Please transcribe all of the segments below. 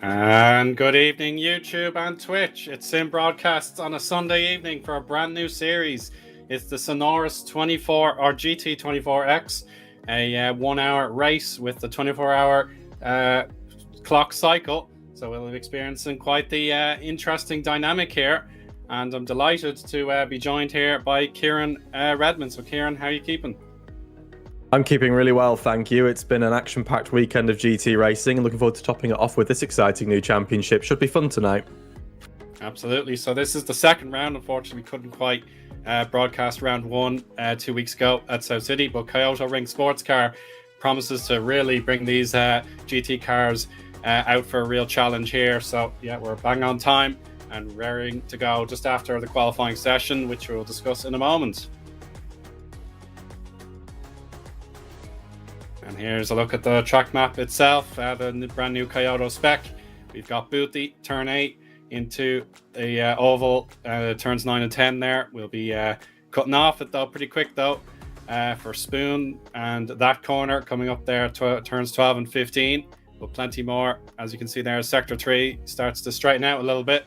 And good evening, YouTube and Twitch. It's SyN Broadcasts on a Sunday evening for a brand new series. It's the Synoris 24 or GT24X, a 1 hour race with the 24-hour clock cycle. So we'll be experiencing quite the interesting dynamic here. And I'm delighted to be joined here by Kieran Redman. So Kieran, how are you keeping? I'm keeping really well, thank you. It's been an action-packed weekend of GT racing and looking forward to topping it off with this exciting new championship. Should be fun tonight. Absolutely. So this is the second round. Unfortunately, we couldn't quite broadcast round one 2 weeks ago at South City, but Kyoto Ring Sportscar promises to really bring these GT cars out for a real challenge here. So yeah, we're bang on time and raring to go just after the qualifying session, which we'll discuss in a moment. And here's a look at the track map itself, the brand new Kyoto spec. We've got Boothie, turn 8 into the oval, turns 9 and 10 there. We'll be cutting off it though pretty quick though for Spoon, and that corner coming up there turns 12 and 15, but plenty more. As you can see there, Sector 3 starts to straighten out a little bit.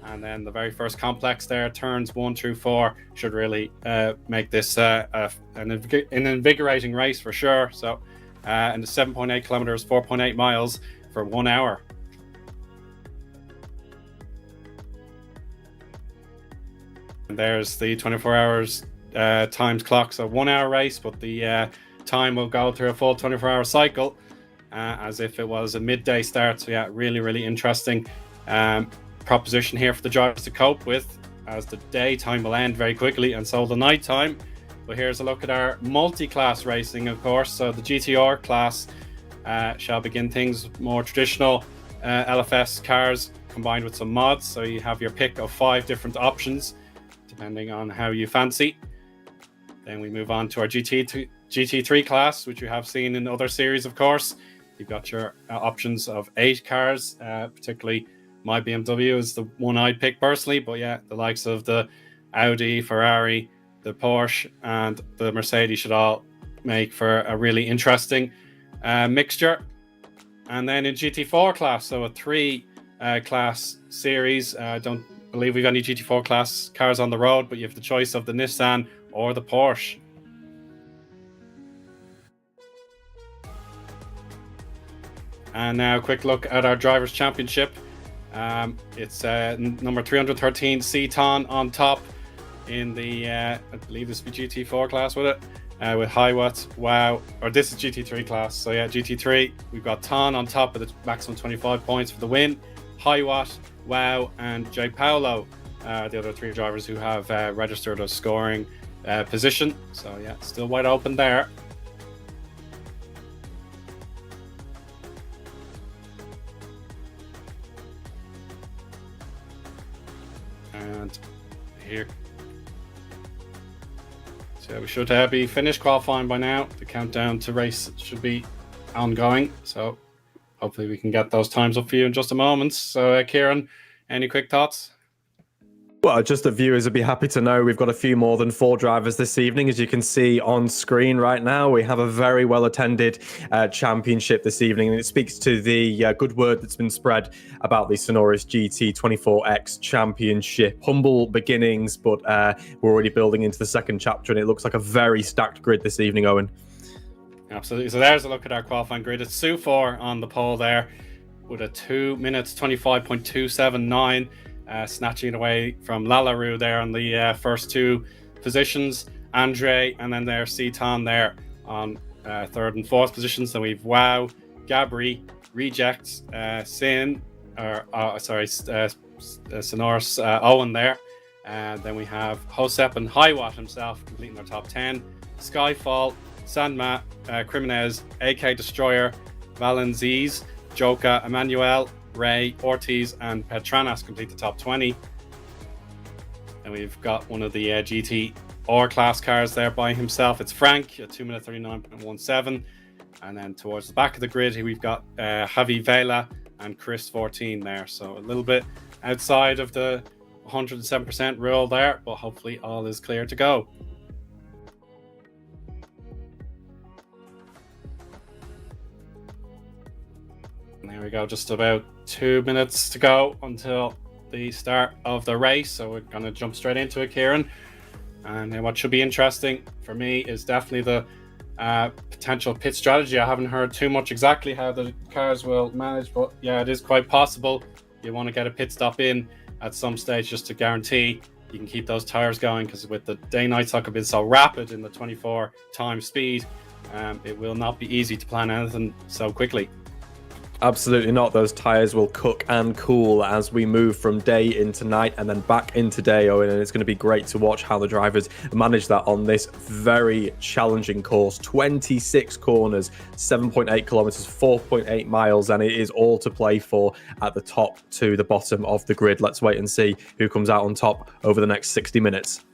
And then the very first complex there, turns 1 through 4, should really make this an invigorating race for sure. So, and the 7.8 kilometers, 4.8 miles for 1 hour. And there's the 24 hours times clock. So 1 hour race, but the time will go through a full 24-hour cycle as if it was a midday start. So yeah, really, really interesting proposition here for the drivers to cope with, as the daytime will end very quickly and so the nighttime. But here's a look at our multi-class racing, of course. So the GTR class shall begin things more traditional LFS cars combined with some mods. So you have your pick of 5 different options depending on how you fancy. Then we move on to our GT3 class, which you have seen in other series, of course. You've got your options of 8 cars, particularly my BMW is the one I'd pick personally, but yeah, the likes of the Audi, Ferrari, the Porsche, and the Mercedes should all make for a really interesting mixture. And then in GT4 class, so a 3 class series. I don't believe we've got any GT4 class cars on the road, but you have the choice of the Nissan or the Porsche. And now a quick look at our Drivers' Championship. It's number 313 SyN on top in the I believe this will be GT4 class with it, with Highwatt, Wow, or this is GT3 class. So yeah, GT3, we've got Ton on top with a maximum 25 points for the win. Highwatt, Wow, and J Paolo, the other 3 drivers who have registered a scoring position. So yeah, still wide open there. And here, so we should be finished qualifying by now. The countdown to race should be ongoing, so hopefully we can get those times up for you in just a moment. So Kieran, any quick thoughts? Well, just the viewers would be happy to know we've got a few more than 4 drivers this evening. As you can see on screen right now, we have a very well-attended championship this evening, and it speaks to the good word that's been spread about the Synoris GT 24X championship. Humble beginnings, but we're already building into the second chapter, and it looks like a very stacked grid this evening, Eoin. Absolutely. So there's a look at our qualifying grid. It's Su4 on the pole there with a 2 minutes 25.279. Snatching it away from Lalarue there on the first 2 positions. Andre, and then there's SyN there on 3rd and 4th positions. Then we've Wow, Gabri, Rejects, SyN, Synoris Eoin there. And then we have Josep and Highwatt himself completing their top 10. Skyfall, Sanma, Criminez, AK Destroyer, Valenzies, Joka, Emmanuel, Ray, Ortiz, and Petranas complete the top 20. And we've got one of the GT R class cars there by himself. It's Frank at 2 minutes 39.17. And then towards the back of the grid, we've got Javi Vela and Chris 14 there. So a little bit outside of the 107% rule there, but hopefully all is clear to go. And there we go, just about 2 minutes to go until the start of the race, so we're going to jump straight into it, Kieran. And what should be interesting for me is definitely the potential pit strategy. I haven't heard too much exactly how the cars will manage, but yeah, it is quite possible you want to get a pit stop in at some stage just to guarantee you can keep those tires going, because with the day-night cycle being so rapid in the 24 times speed, it will not be easy to plan anything so quickly. Absolutely not. Those tyres will cook and cool as we move from day into night and then back into day, Eoin, and it's going to be great to watch how the drivers manage that on this very challenging course. 26 corners, 7.8 kilometers, 4.8 miles, and it is all to play for at the top to the bottom of the grid. Let's wait and see who comes out on top over the next 60 minutes.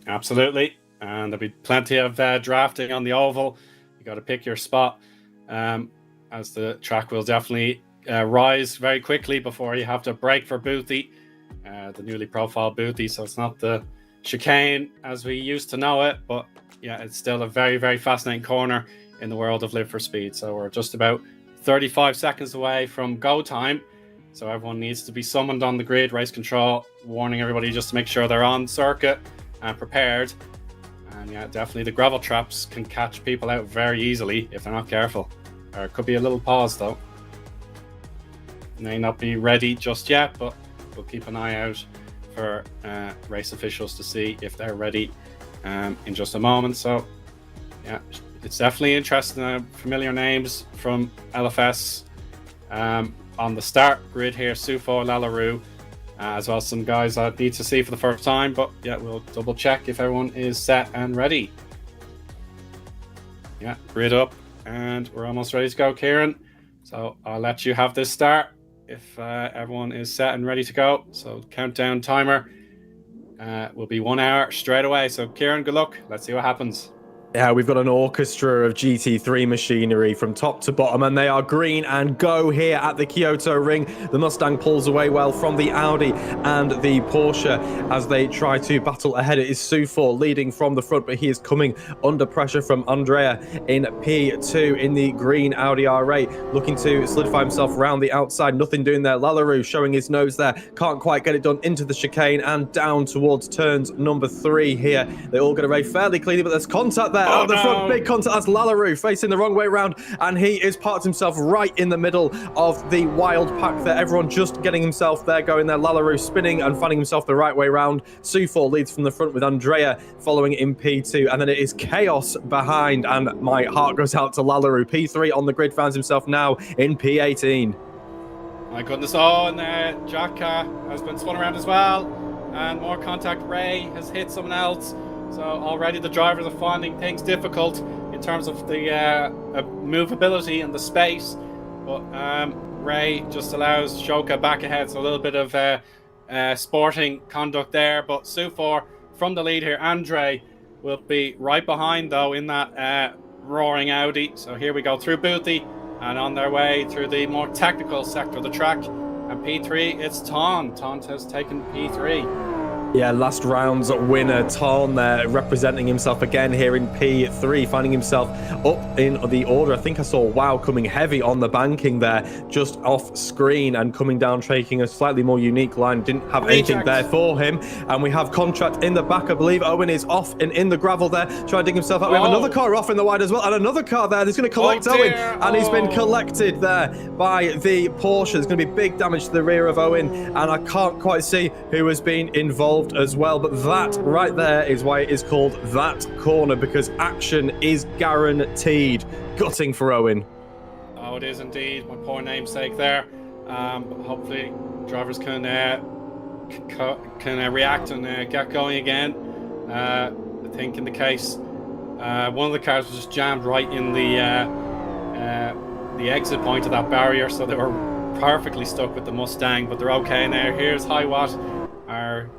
Absolutely, and there'll be plenty of drafting on the oval. You got to pick your spot. As the track will definitely rise very quickly before you have to brake for Boothie, the newly profiled Boothie. So it's not the chicane as we used to know it, but yeah, it's still a very, very fascinating corner in the world of Live for Speed. So we're just about 35 seconds away from go time. So everyone needs to be summoned on the grid, race control, warning everybody just to make sure they're on circuit and prepared. And yeah, definitely the gravel traps can catch people out very easily if they're not careful. Or it could be a little pause though. May not be ready just yet, but we'll keep an eye out for race officials to see if they're ready in just a moment. So yeah, it's definitely interesting. Familiar names from LFS on the start grid here: Sufo, Lallarue, as well as some guys I need to see for the first time. But yeah, we'll double check if everyone is set and ready. Yeah, grid up. And we're almost ready to go, Kieran. So I'll let you have this start if everyone is set and ready to go. So countdown timer will be 1 hour straight away. So Kieran, good luck. Let's see what happens. Yeah, we've got an orchestra of GT3 machinery from top to bottom, and they are green and go here at the Kyoto Ring. The Mustang pulls away well from the Audi and the Porsche as they try to battle ahead. It is Sufo leading from the front, but he is coming under pressure from Andrea in P2 in the green Audi R8, looking to solidify himself around the outside. Nothing doing there. Lallarue showing his nose there. Can't quite get it done into the chicane and down towards turns number 3 here. They all get away fairly cleanly, but there's contact there. Oh, Out the no. front, big contact. That's Lallarue facing the wrong way around, and he is parked himself right in the middle of the wild pack there. Everyone just getting himself there, going there. Lallarue spinning and finding himself the right way round. Sufo leads from the front with Andrea following in P2, and then it is chaos behind, and my heart goes out to Lallarue. P3 on the grid, finds himself now in P18. My goodness. Oh, and Jack has been spun around as well, and more contact. Ray has hit someone else. So already the drivers are finding things difficult in terms of the movability and the space. But Ray just allows Shoka back ahead. So a little bit of sporting conduct there. But Sufo from the lead here. Andre will be right behind though in that roaring Audi. So here we go through Boothie and on their way through the more technical sector of the track. And P3, it's Ton. Ton has taken P3. Yeah, last round's winner, Torn there, representing himself again here in P3, finding himself up in the order. I think I saw Wow coming heavy on the banking there, just off screen and coming down, taking a slightly more unique line. Didn't have anything there for him. And we have Contract in the back, I believe. Eoin is off and in the gravel there, trying to dig himself out. We have another car off in the wide as well, and another car there. He's going to collect Eoin, and he's been collected there by the Porsche. There's going to be big damage to the rear of Eoin, and I can't quite see who has been involved as well, but that right there is why it is called that corner, because action is guaranteed. Gutting for Eoin. Oh, it is indeed. My poor namesake there. But hopefully drivers can react and get going again. I think in the case one of the cars was just jammed right in the exit point of that barrier, so they were perfectly stuck with the Mustang, but they're okay now. Here's Highwatt, our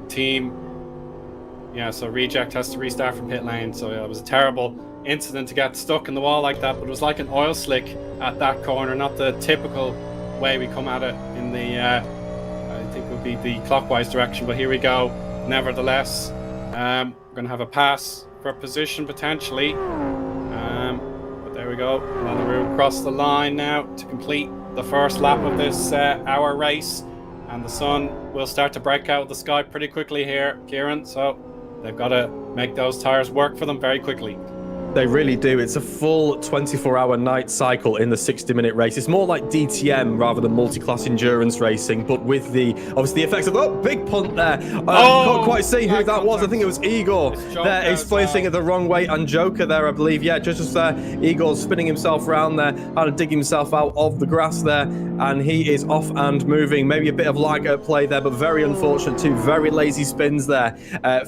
team. Yeah, so Reject has to restart from pit lane. So it was a terrible incident to get stuck in the wall like that, but it was like an oil slick at that corner, not the typical way we come at it in the I think it would be the clockwise direction. But here we go. Nevertheless, we're going to have a pass for position potentially. But there we go. Lanaroo across the line now to complete the first lap of this hour race. And the sun will start to break out of the sky pretty quickly here, Kieran. So they've got to make those tyres work for them very quickly. They really do. It's a full 24-hour night cycle in the 60-minute race. It's more like DTM rather than multi-class endurance racing, but with the obviously the effects of big punt there. Can't quite see who that was. I think it was Igor. There, he's placing it the wrong way, and Joker there, I believe. Yeah, just there. Igor's spinning himself around there, trying to dig himself out of the grass there, and he is off and moving. Maybe a bit of lag at play there, but very unfortunate. Two very lazy spins there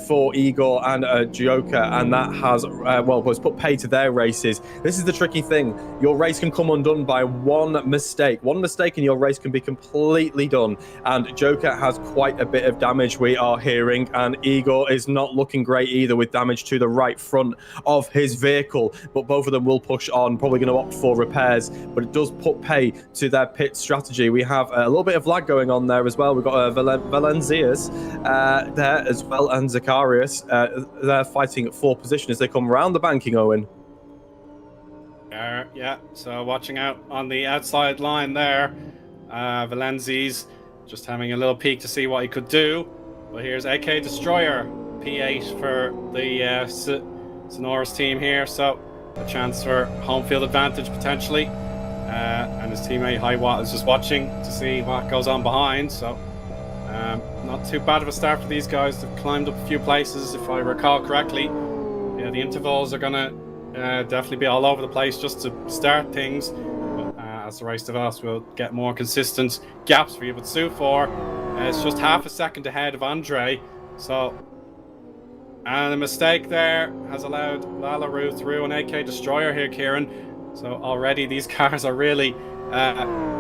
for Igor and Joker, and that has was put pay to their races. This is the tricky thing. Your race can come undone by one mistake. One mistake and your race can be completely done. And Joker has quite a bit of damage, we are hearing, and Igor is not looking great either with damage to the right front of his vehicle. But both of them will push on, probably going to opt for repairs, but it does put pay to their pit strategy. We have a little bit of lag going on there as well. We've got Valencias there as well, and Zacharias. They're fighting for position as they come round the banking, Eoin. Yeah, so watching out on the outside line there. Valenci's just having a little peek to see what he could do. But here's AK Destroyer, P8 for the Synoris team here. So a chance for home field advantage potentially. And his teammate Highwatt is just watching to see what goes on behind. So not too bad of a start for these guys. They've climbed up a few places, if I recall correctly. Yeah, the intervals are going to definitely be all over the place just to start things. But as the race develops, we'll get more consistent gaps for you. But Sufor is just half a second ahead of Andre. So, and a mistake there has allowed Lanaroo through an AK Destroyer here, Kieran. So already these cars are really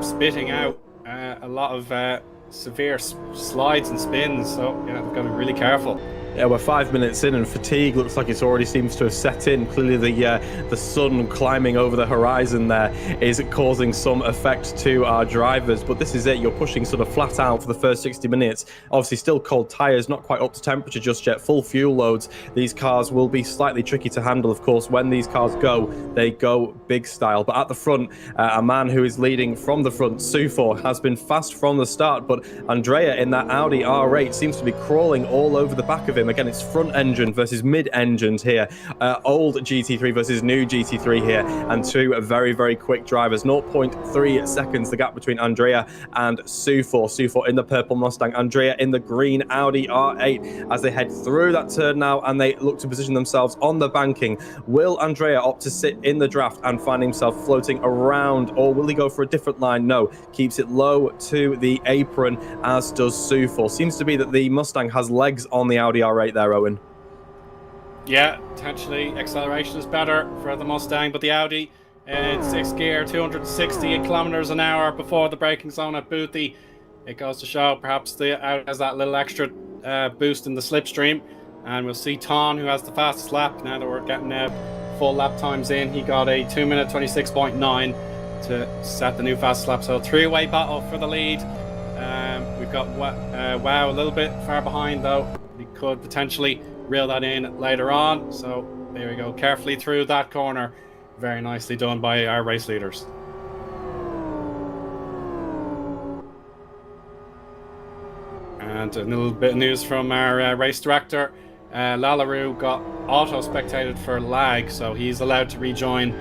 spitting out a lot of severe slides and spins. So yeah, they've got to be really careful. Yeah, we're 5 minutes in and fatigue looks like it's already seems to have set in. Clearly the sun climbing over the horizon there is causing some effect to our drivers. But this is it. You're pushing sort of flat out for the first 60 minutes. Obviously still cold tyres, not quite up to temperature just yet. Full fuel loads. These cars will be slightly tricky to handle, of course. When these cars go, they go big style. But at the front, a man who is leading from the front, Sufor, has been fast from the start. But Andrea in that Audi R8 seems to be crawling all over the back of him. Again, it's front engine versus mid engines here. Old GT3 versus new GT3 here. And two very, very quick drivers. 0.3 seconds, the gap between Andrea and Sufor. Sufor in the purple Mustang. Andrea in the green Audi R8 as they head through that turn now and they look to position themselves on the banking. Will Andrea opt to sit in the draft and find himself floating around, or will he go for a different line? No, keeps it low to the apron, as does Sufor. Seems to be that the Mustang has legs on the Audi R8 there, Eoin. Yeah, potentially acceleration is better for the Mustang, but the Audi in 6th gear, 260 kilometers an hour before the braking zone at Boothie. It goes to show perhaps the Audi has that little extra boost in the slipstream, and we'll see Ton, who has the fastest lap now that we're getting full lap times in. He got a 2 minute 26.9 to set the new fastest lap, so three-way battle for the lead. We've got Wow a little bit far behind though. We could potentially reel that in later on. So there we go, carefully through that corner. Very nicely done by our race leaders. And a little bit of news from our race director. Lanaroo got auto-spectated for lag, so he's allowed to rejoin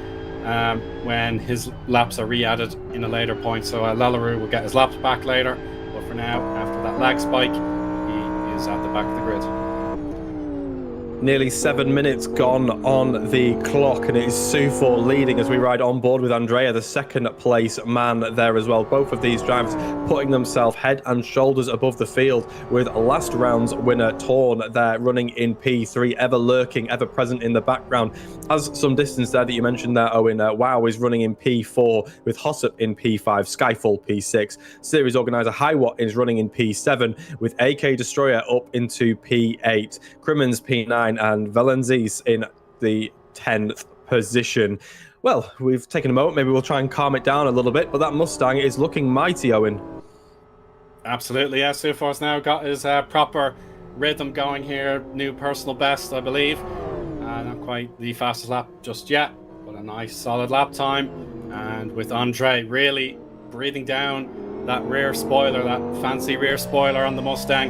when his laps are re-added in a later point. So Lanaroo will get his laps back later, but for now, after that lag spike, he is at the back of the grid. Nearly 7 minutes gone on the clock, and it is Sufor leading as we ride on board with Andrea, the second place man there as well. Both of these drivers putting themselves head and shoulders above the field, with last round's winner Torn there running in P3, ever lurking, ever present in the background. Has some distance there that you mentioned there, Owen. Wow is running in P4 with Hossop in P5, Skyfall P6. Series organizer Highwatt is running in P7 with AK Destroyer up into P8. Crimmins P9 and Valenci's in the 10th position. Well, we've taken a moment. Maybe we'll try and calm it down a little bit, but that Mustang is looking mighty, Owen. Absolutely, yeah. Sufor's now got his proper rhythm going here. New personal best, I believe. Not quite the fastest lap just yet, but a nice solid lap time. And with Andre really breathing down that rear spoiler, that fancy rear spoiler on the Mustang,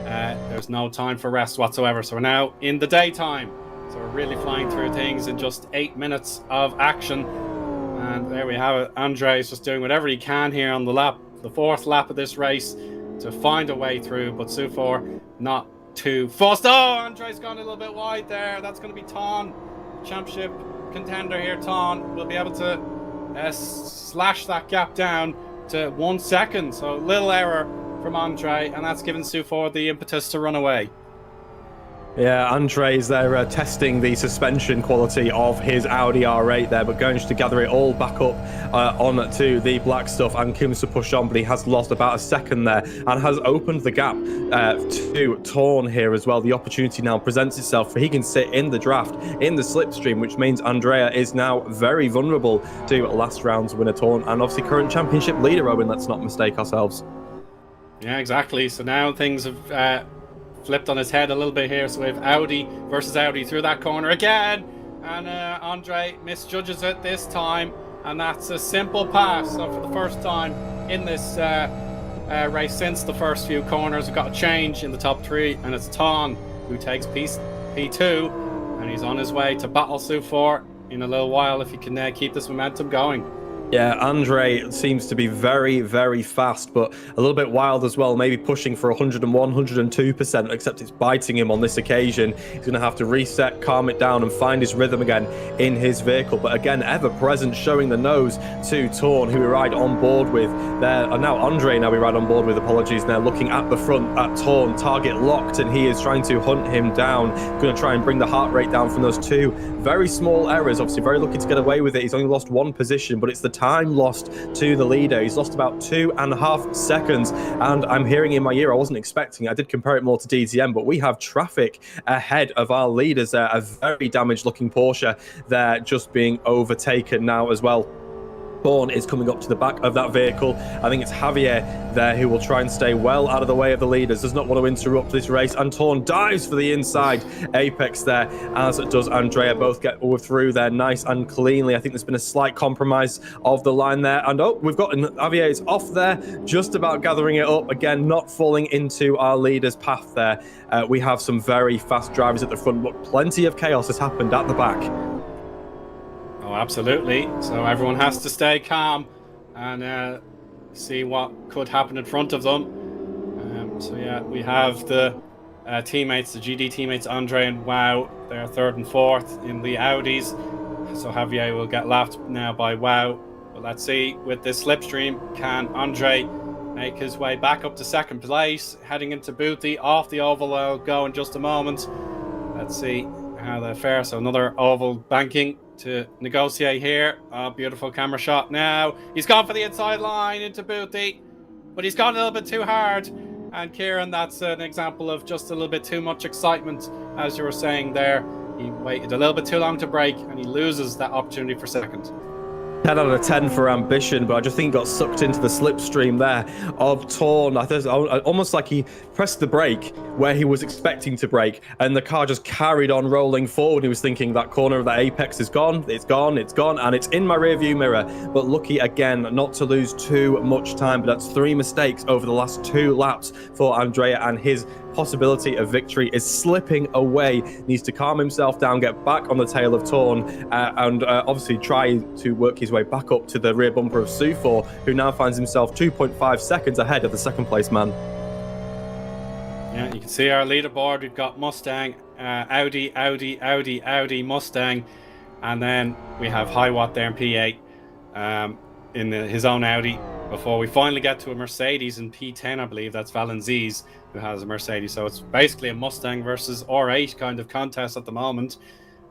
there's no time for rest whatsoever. So we're now in the daytime. So we're really flying through things in just 8 minutes of action. And there we have it. Andre is just doing whatever he can here on the lap, the 4th lap of this race, to find a way through. But Sufor not too fast. Oh, Andre's gone a little bit wide there. That's going to be Ton, championship contender here. Ton will be able to slash that gap down to 1 second. So little error from Andre, and that's given Sufor the impetus to run away. Yeah, Andre's there testing the suspension quality of his Audi R8 there, but going to gather it all back up on to the black stuff, and Kim's to push on, but he has lost about a second there and has opened the gap to Torn here as well. The opportunity now presents itself for he can sit in the draft in the slipstream, which means Andrea is now very vulnerable to last round's winner Torn, and obviously current championship leader, Owen. Let's not mistake ourselves. Yeah, exactly. So now things have flipped on his head a little bit here. So we have Audi versus Audi through that corner again, and Andre misjudges it this time, and that's a simple pass. So for the first time in this race since the first few corners, we've got a change in the top 3, and it's Ton who takes P2, and he's on his way to battle Sufor in a little while if he can keep this momentum going. Yeah, Andre seems to be very, very fast, but a little bit wild as well, maybe pushing for 101, 102%, except it's biting him on this occasion. He's going to have to reset, calm it down, and find his rhythm again in his vehicle. But again, ever present, showing the nose to Torn, who we ride on board with there. And now Andre, we ride on board with, apologies, now looking at the front at Torn, target locked, and he is trying to hunt him down. Going to try and bring the heart rate down from those 2 very small errors. Obviously, very lucky to get away with it. He's only lost 1 position, but it's the time lost to the leader. He's lost about 2.5 seconds, and I'm hearing in my ear, I wasn't expecting it. I did compare it more to DTM, but we have traffic ahead of our leaders there. A very damaged looking Porsche there just being overtaken now as well. Born is coming up to the back of that vehicle. I think it's Javier there who will try and stay well out of the way of the leaders, does not want to interrupt this race, and Torn dives for the inside apex there, as does Andrea. Both get through there nice and cleanly. I think there's been a slight compromise of the line there, and we've got Javier is off there, just about gathering it up again, not falling into our leader's path there. We have some very fast drivers at the front, but plenty of chaos has happened at the back. Oh, absolutely. So everyone has to stay calm and see what could happen in front of them. So yeah, we have the teammates, the GD teammates, Andre and Wow. They're 3rd and 4th in the Audis. So Javier will get lapped now by Wow. But let's see, with this slipstream, can Andre make his way back up to 2nd place, heading into Booty off the oval? I'll go in just a moment. Let's see how they fare. So another oval banking to negotiate here. Oh, beautiful camera shot now. He's gone for the inside line into Booty, but he's gone a little bit too hard. And Kieran, that's an example of just a little bit too much excitement, as you were saying there. He waited a little bit too long to brake, and he loses that opportunity for 2nd. 10 out of 10 for ambition, but I just think he got sucked into the slipstream there of Torn. I think almost like he pressed the brake where he was expecting to brake, and the car just carried on rolling forward. He was thinking that corner of that apex is gone, it's gone, it's gone, and it's in my rear view mirror. But lucky again not to lose too much time, but that's 3 mistakes over the last 2 laps for Andrea, and his possibility of victory is slipping away. Needs to calm himself down, get back on the tail of Torn, and obviously try to work his way back up to the rear bumper of Sufor, who now finds himself 2.5 seconds ahead of the 2nd place man. Yeah, you can see our leaderboard. We've got Mustang, Audi, Audi, Audi, Audi, Mustang, and then we have Hiwatt there in P8 in his own Audi, before we finally get to a Mercedes in P10, I believe. That's Valenzies who has a Mercedes. So it's basically a Mustang versus R8 kind of contest at the moment.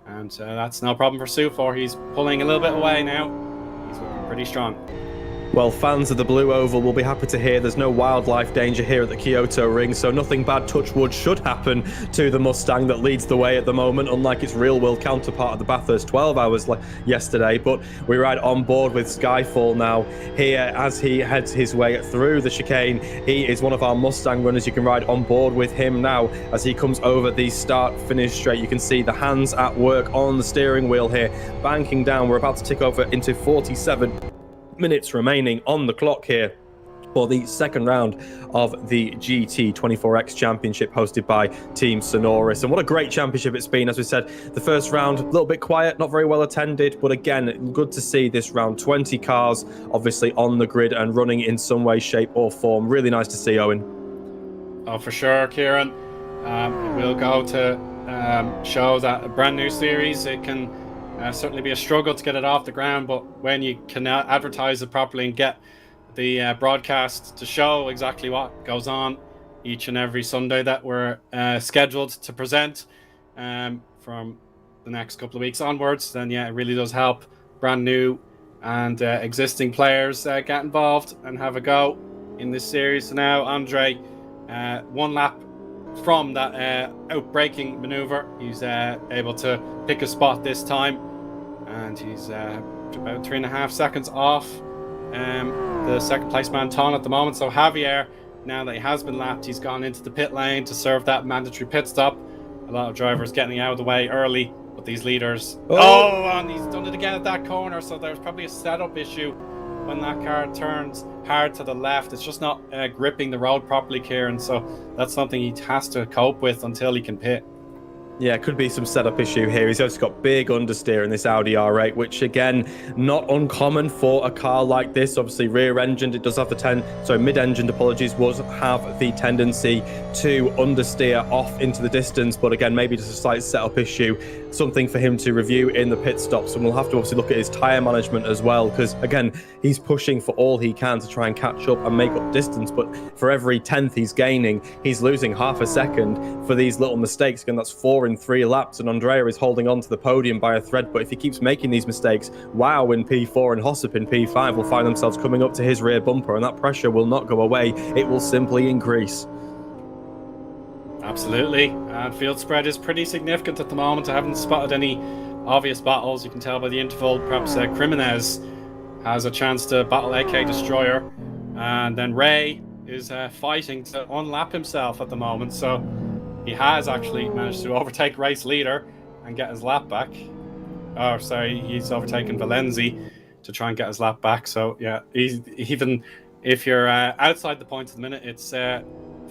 And that's no problem for Sufor. He's pulling a little bit away now. He's looking pretty strong. Well, fans of the Blue Oval will be happy to hear there's no wildlife danger here at the Kyoto Ring, so nothing bad, touch wood, should happen to the Mustang that leads the way at the moment, unlike its real-world counterpart at the Bathurst 12 hours yesterday. But we ride on board with Skyfall now here as he heads his way through the chicane. He is one of our Mustang runners. You can ride on board with him now as he comes over the start-finish straight. You can see the hands at work on the steering wheel here, banking down. We're about to tick over into 47 minutes remaining on the clock here for the second round of the GT 24X Championship hosted by Team Synoris. And what a great championship it's been. As we said, the first round, a little bit quiet, not very well attended, but again, good to see this round. 20 cars, obviously, on the grid and running in some way, shape or form. Really nice to see, Eoin. Oh, for sure, Kieran. It will go to show that a brand new series, it can certainly be a struggle to get it off the ground, but when you can advertise it properly and get the broadcast to show exactly what goes on each and every Sunday that we're scheduled to present from the next couple of weeks onwards, then yeah, it really does help brand new and existing players get involved and have a go in this series. So now Andre, one lap from that outbraking maneuver, he's able to pick a spot this time, and he's about 3.5 seconds off the second place man Ton at the moment. So Javier, now that he has been lapped, he's gone into the pit lane to serve that mandatory pit stop. A lot of drivers getting out of the way early, but these leaders, and he's done it again at that corner. So there's probably a setup issue when that car turns hard to the left. It's just not gripping the road properly, Kieran, so that's something he has to cope with until he can pit. Yeah, could be some setup issue here. He's also got big understeer in this Audi R8, which again, not uncommon for a car like this. Obviously rear-engined, it does have the mid-engined, apologies, was have the tendency to understeer off into the distance, but again, maybe just a slight setup issue, something for him to review in the pit stops. And we'll have to obviously look at his tyre management as well, because again, he's pushing for all he can to try and catch up and make up distance, but for every 10th he's gaining, he's losing half a second for these little mistakes. Again, that's 4 in 3 laps, and Andrea is holding on to the podium by a thread. But if he keeps making these mistakes, Wow in P4 and Hossip in P5 will find themselves coming up to his rear bumper, and that pressure will not go away. It will simply increase. Absolutely, and field spread is pretty significant at the moment. I haven't spotted any obvious battles. You can tell by the interval. Perhaps Jimenez has a chance to battle AK Destroyer, and then Ray is fighting to unlap himself at the moment. So he has actually managed to overtake race leader and get his lap back. Oh, sorry, he's overtaken Valenzi to try and get his lap back. So yeah, even if you're outside the points at the minute, it's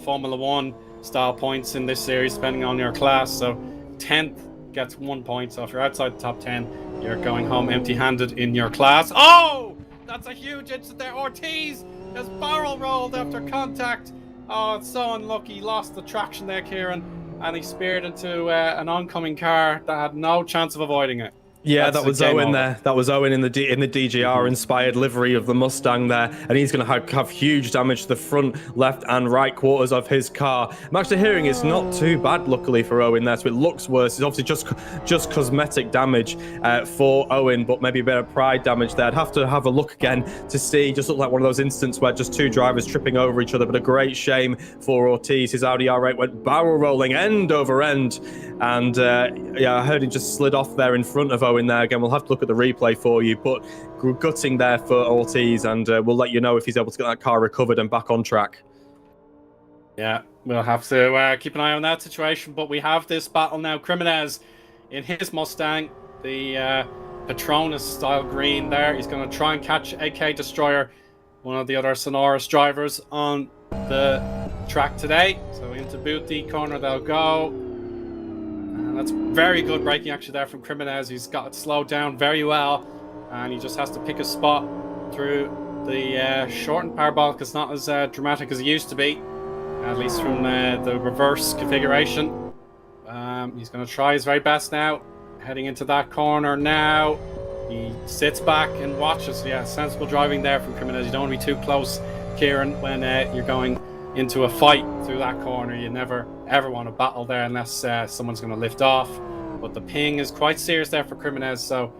Formula One style points in this series, depending on your class. So 10th gets 1 point. So if you're outside the top 10, you're going home empty-handed in your class. Oh, that's a huge incident there. Ortiz has barrel rolled after contact. Oh, it's so unlucky. He lost the traction there, Kieran, and he speared into an oncoming car that had no chance of avoiding it. Yeah, that was Eoin there. That was Eoin in the DGR-inspired livery of the Mustang there, and he's going to have huge damage to the front, left, and right quarters of his car. I'm actually hearing it's not too bad, luckily, for Eoin there, so it looks worse. It's obviously just cosmetic damage for Eoin, but maybe a bit of pride damage there. I'd have to have a look again to see. Just looked like one of those instances where just two drivers tripping over each other, but a great shame for Ortiz. His Audi R8 went barrel rolling end over end, and yeah, I heard he just slid off there in front of Eoin there. Again, we'll have to look at the replay for you, but gutting there for Ortiz, and we'll let you know if he's able to get that car recovered and back on track. Yeah, we'll have to keep an eye on that situation, but we have this battle now. Jimenez in his Mustang, the Patronus style green there. He's going to try and catch AK Destroyer, one of the other Synoris drivers on the track today. So into Booty corner they'll go. That's very good braking actually there from Jimenez. He's got it slowed down very well, and he just has to pick a spot through the shortened parabolic. It's not as dramatic as it used to be, at least from the reverse configuration. He's going to try his very best now, heading into that corner now. He sits back and watches. Yeah, sensible driving there from Jimenez. You don't want to be too close, Kieran, when you're going into a fight through that corner. You never ever want to battle there unless someone's going to lift off. But the ping is quite serious there for Jimenez, so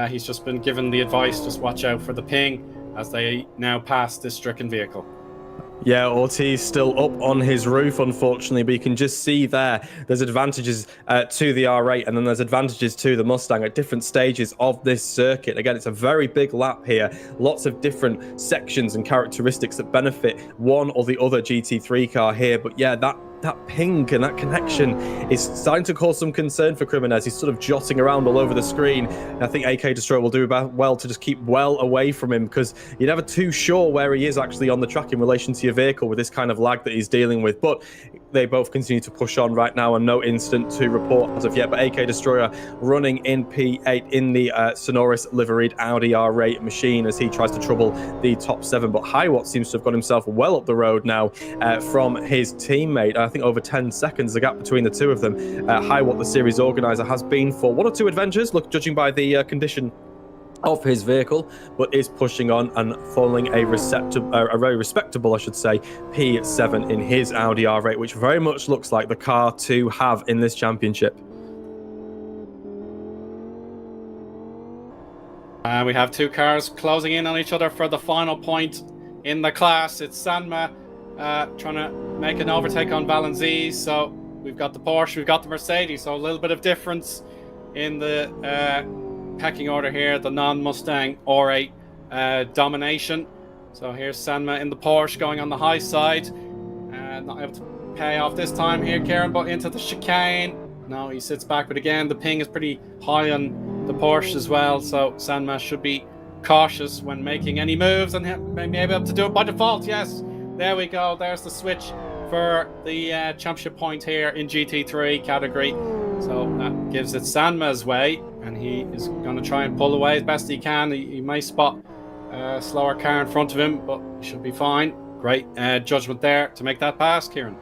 he's just been given the advice, just watch out for the ping as they now pass this stricken vehicle. Yeah, Ortiz still up on his roof, unfortunately, but you can just see there's advantages to the R8, and then there's advantages to the Mustang at different stages of this circuit. Again, it's a very big lap here. Lots of different sections and characteristics that benefit one or the other GT3 car here. But yeah, that ping and that connection is starting to cause some concern for Cremonez. He's sort of jotting around all over the screen. And I think AK Destroyer will do well to just keep well away from him, because you're never too sure where he is actually on the track in relation to your vehicle with this kind of lag that he's dealing with. But they both continue to push on right now, and no incident to report as of yet. But AK Destroyer running in P8 in the Synoris liveried Audi R8 machine as he tries to trouble the top 7. But Hiwatt seems to have got himself well up the road now from his teammate. I think over 10 seconds the gap between the two of them. Hiwatt, the series organizer, has been for 1 or 2 adventures, judging by the condition of his vehicle, but is pushing on and following a very respectable, I should say, P7 in his Audi R8, which very much looks like the car to have in this championship. We have 2 cars closing in on each other for the final point in the class. It's Sanma trying to make an overtake on Valenzi. So we've got the Porsche, we've got the Mercedes. So a little bit of difference in the pecking order here. The non-Mustang R8 domination. So here's Sanma in the Porsche going on the high side. Not able to pay off this time here, Kieran, but into the chicane. No, he sits back, but again, the ping is pretty high on the Porsche as well. So Sanma should be cautious when making any moves, and may be able to do it by default. Yes, there we go. There's the switch for the championship point here in GT3 category. So that gives it Sanma's way, and he is going to try and pull away as best he can. He may spot a slower car in front of him, but he should be fine. Great judgment there to make that pass, Kieran.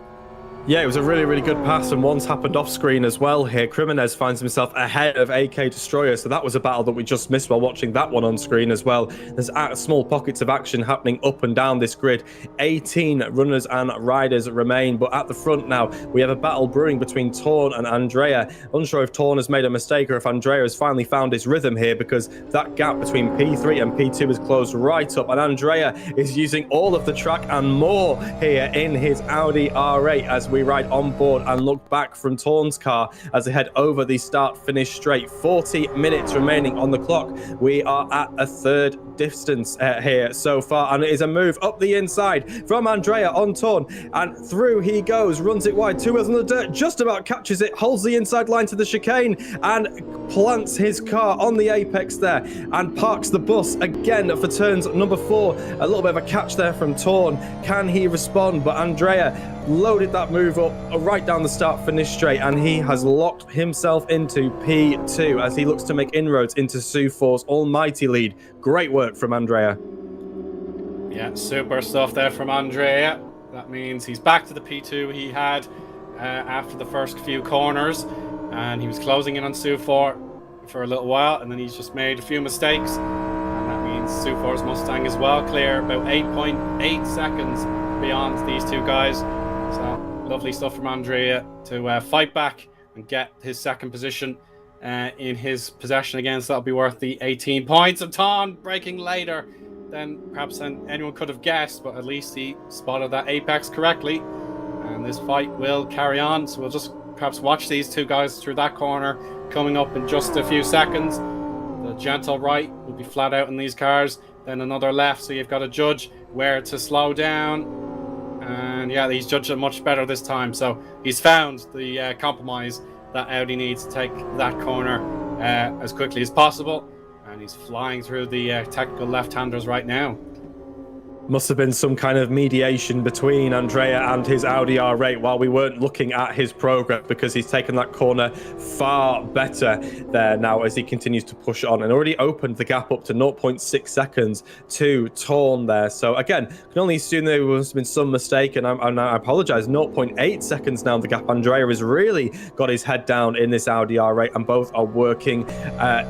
Yeah, it was a really, really good pass, and one's happened off screen as well here. Cremonez finds himself ahead of AK Destroyer, so that was a battle that we just missed while watching that one on screen as well. There's small pockets of action happening up and down this grid. 18 runners and riders remain, but at the front now, we have a battle brewing between Torn and Andrea. Unsure if Torn has made a mistake or if Andrea has finally found his rhythm here, because that gap between P3 and P2 is closed right up, and Andrea is using all of the track and more here in his Audi R8 as we ride on board and look back from Torn's car as they head over the start-finish straight. 40 minutes remaining on the clock. We are at a third distance here so far, and it is a move up the inside from Andrea on Torn, and through he goes, runs it wide, 2 wheels on the dirt, just about catches it, holds the inside line to the chicane, and plants his car on the apex there, and parks the bus again for turns number 4. A little bit of a catch there from Torn. Can he respond? But Andrea loaded that move up right down the start finish straight, and he has locked himself into P2 as he looks to make inroads into Su4's almighty lead. Great work from Andrea. Yeah, super stuff there from Andrea. That means he's back to the P2 he had after the first few corners, and he was closing in on Su4 for a little while, and then he's just made a few mistakes, and that means Su4's Mustang is well clear, about 8.8 seconds beyond these 2 guys. So lovely stuff from Andrea to fight back and get his second position in his possession again. So that'll be worth the 18 points. And Ton breaking later than perhaps anyone could have guessed, but at least he spotted that apex correctly. And this fight will carry on. So we'll just perhaps watch these 2 guys through that corner coming up in just a few seconds. The gentle right will be flat out in these cars, then another left. So you've got to judge where to slow down. And yeah, he's judged it much better this time. So he's found the compromise that Audi needs to take that corner as quickly as possible. And he's flying through the technical left-handers right now. Must have been some kind of mediation between Andrea and his Audi R8 while we weren't looking at his progress, because he's taken that corner far better there now as he continues to push on and already opened the gap up to 0.6 seconds to Torn there. So again, can only assume there must have been some mistake, and I apologize, 0.8 seconds now the gap. Andrea has really got his head down in this Audi R8, and both are working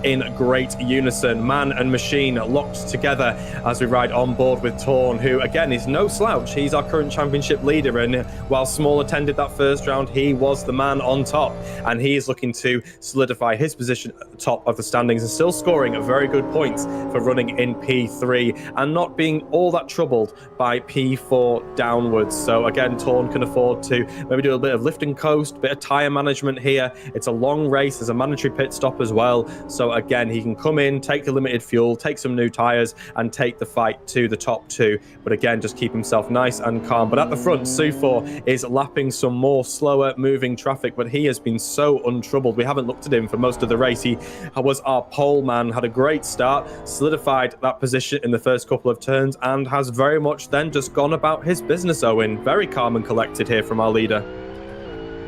in great unison. Man and machine locked together as we ride on board with Torn Torn, who again is no slouch. He's our current championship leader, and while Small attended that first round, he was the man on top, and he is looking to solidify his position at the top of the standings and still scoring very good points for running in P3 and not being all that troubled by P4 downwards. So again, Torn can afford to maybe do a bit of lift and coast, bit of tyre management here. It's a long race, there's a mandatory pit stop as well. So again, he can come in, take the limited fuel, take some new tyres and take the fight to the top two. But again, just keep himself nice and calm. But at the front, Sufor is lapping some more slower moving traffic, but he has been so untroubled. We haven't looked at him for most of the race. He was our pole man, had a great start, solidified that position in the first couple of turns, and has very much then just gone about his business, Eoin. Very calm and collected here from our leader.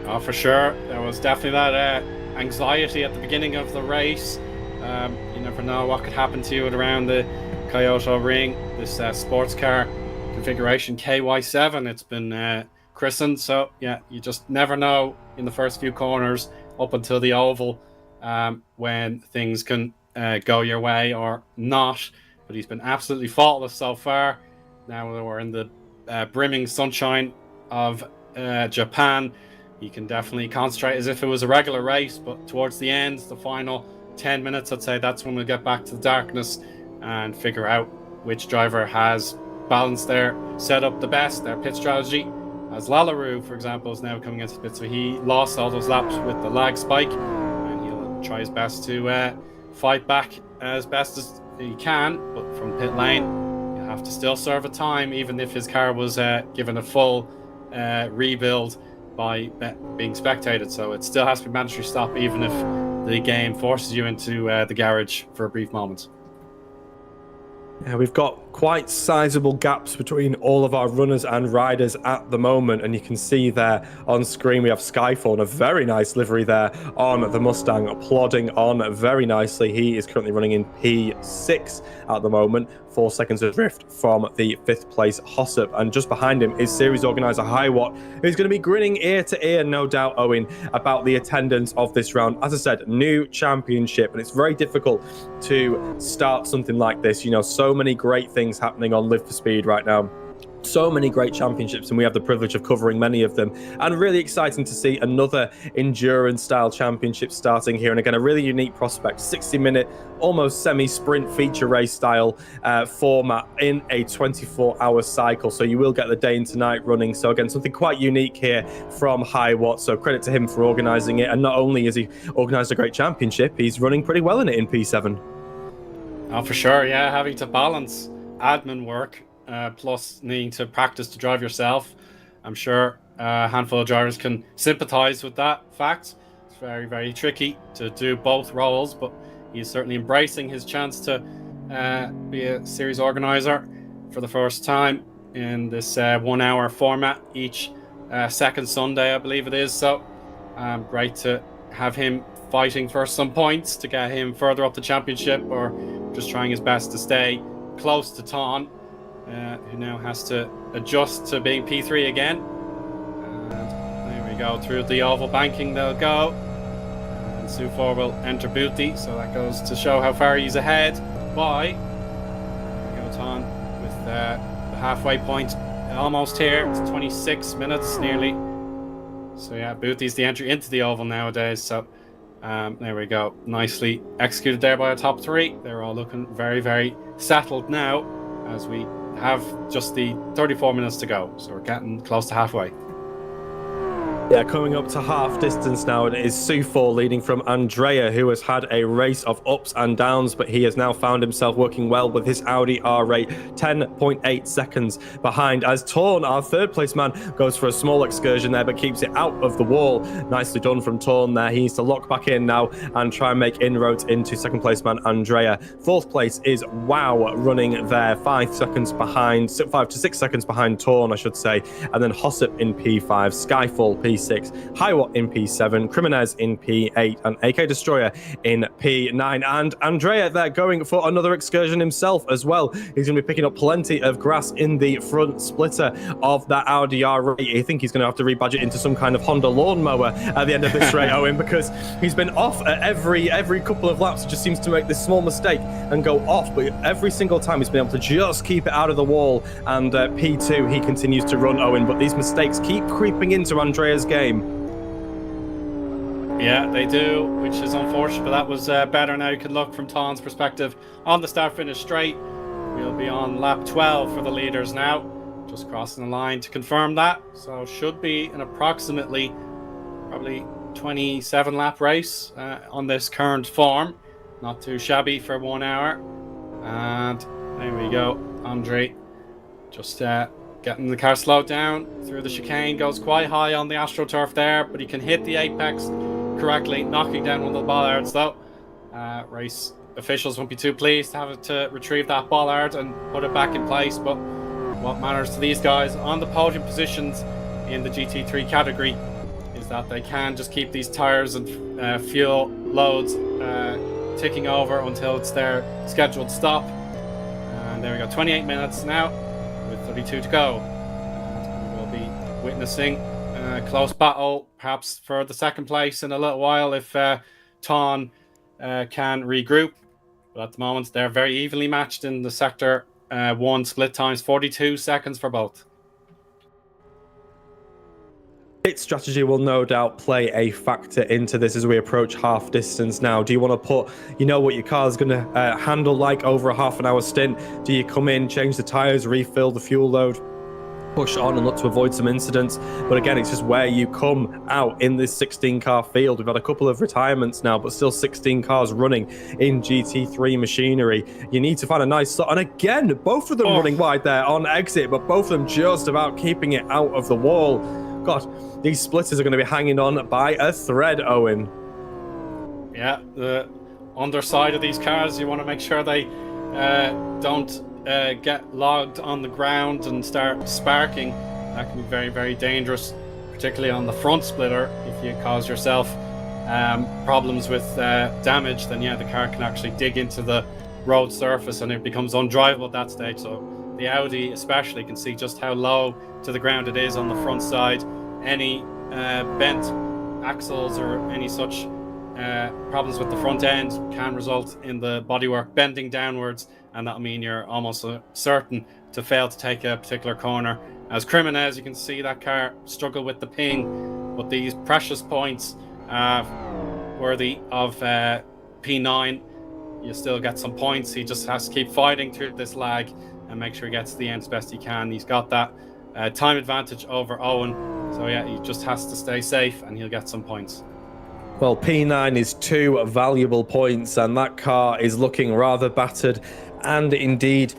Oh, for sure. There was definitely that anxiety at the beginning of the race. You never know what could happen to you around the Kyoto Ring. This sports car configuration KY7, it's been christened. So yeah, you just never know in the first few corners up until the oval when things can go your way or not. But he's been absolutely faultless so far. Now that we're in the brimming sunshine of Japan, he can definitely concentrate as if it was a regular race. But towards the end, the final 10 minutes, I'd say that's when we'll get back to the darkness and figure out which driver has balanced their setup the best, their pit strategy. As Lallaroo, for example, is now coming into the pit, so he lost all those laps with the lag spike, and he'll try his best to fight back as best as he can. But from pit lane, you have to still serve a time, even if his car was given a full rebuild by being spectated. So it still has to be mandatory stop, even if the game forces you into the garage for a brief moment. Yeah, we've got quite sizable gaps between all of our runners and riders at the moment, and you can see there on screen we have Skyfall in a very nice livery there on the Mustang, plodding on very nicely. He is currently running in P6 at the moment, 4 seconds adrift from the 5th place Hossip, and just behind him is series organizer Highwatt, who's going to be grinning ear to ear, no doubt, Eoin, about the attendance of this round. As I said, new championship, and it's very difficult to start something like this. You know, so many great things happening on Live for Speed right now. So many great championships, and we have the privilege of covering many of them, and really exciting to see another endurance style championship starting here. And again, a really unique prospect, 60-minute almost semi-sprint feature race style format in a 24-hour cycle, so you will get the day into night running. So again, something quite unique here from Highwatt, so credit to him for organizing it. And not only has he organized a great championship, he's running pretty well in it in P7. Oh, for sure. Yeah, having to balance admin work plus needing to practice to drive yourself. I'm sure a handful of drivers can sympathize with that fact. It's very, very tricky to do both roles, but he's certainly embracing his chance to be a series organizer for the first time in this 1 hour format each second Sunday, I believe it is. So great to have him fighting for some points to get him further up the championship, or just trying his best to stay close to Ton, who now has to adjust to being P3 again. And there we go, through the oval banking they'll go, and Sufor will enter Booty, so that goes to show how far he's ahead by. There we go, Ton with the halfway point almost here. It's 26 minutes nearly. So yeah, Booty's the entry into the oval nowadays. So there we go, nicely executed there by our top three. They're all looking very, very settled now, as we have just the 34 minutes to go, so we're getting close to halfway. Yeah, coming up to half distance now, it is Sufor leading from Andrea, who has had a race of ups and downs, but he has now found himself working well with his Audi R8, 10.8 seconds behind, as Torn, our third place man, goes for a small excursion there, but keeps it out of the wall. Nicely done from Torn there. He needs to lock back in now and try and make inroads into second place man Andrea. Fourth place is Wow running there, 5 seconds behind, 5 to 6 seconds behind Torn, I should say, and then Hossip in P5, Skyfall P6, P6, Highwatt in P7, Cremonese in P8, and AK Destroyer in P9. And Andrea there going for another excursion himself as well. He's going to be picking up plenty of grass in the front splitter of that Audi R8. I think he's going to have to rebadge it into some kind of Honda lawnmower at the end of this race, Eoin, because he's been off at every couple of laps. He just seems to make this small mistake and go off, but every single time he's been able to just keep it out of the wall. And P2 he continues to run, Eoin, but these mistakes keep creeping into Andrea's game. Yeah, they do, which is unfortunate, but that was better now. You can look from Ton's perspective on the start-finish straight. We'll be on lap 12 for the leaders now, just crossing the line to confirm that. So should be an approximately probably 27 lap race on this current form. Not too shabby for 1 hour. And there we go, Andre just getting the car slowed down through the chicane. Goes quite high on the AstroTurf there, but he can hit the apex correctly, knocking down one of the bollards though. Race officials won't be too pleased to have it to retrieve that bollard and put it back in place, but what matters to these guys on the podium positions in the GT3 category is that they can just keep these tires and fuel loads ticking over until it's their scheduled stop. And there we go, 28 minutes now with 32 to go. And we'll be witnessing a close battle perhaps for the second place in a little while if Ton can regroup. But at the moment they're very evenly matched in the sector 1 split times, 42 seconds for both. Pit strategy will no doubt play a factor into this as we approach half distance now. Do you want to put, you know what your car's going to handle like over a half an hour stint? Do you come in, change the tires, refill the fuel load, push on and look to avoid some incidents? But again, it's just where you come out in this 16 car field. We've had a couple of retirements now, but still 16 cars running in GT3 machinery. You need to find a nice slot. And again, both of them running wide there on exit, but both of them just about keeping it out of the wall. God, these splitters are going to be hanging on by a thread, Eoin. Yeah, the underside of these cars, you want to make sure they don't get logged on the ground and start sparking. That can be very, very dangerous, particularly on the front splitter. If you cause yourself problems with damage, then yeah, the car can actually dig into the road surface and it becomes undrivable at that stage. So the Audi especially can see just how low to the ground it is on the front side. Any bent axles or any such problems with the front end can result in the bodywork bending downwards, and that'll mean you're almost certain to fail to take a particular corner. As Cremonese, you can see that car struggle with the ping, but these precious points worthy of P9, you still get some points. He just has to keep fighting through this lag and make sure he gets to the end as best he can. He's got that time advantage over Eoin, so yeah, he just has to stay safe and he'll get some points. Well, P9 is 2 valuable points, and that car is looking rather battered and indeed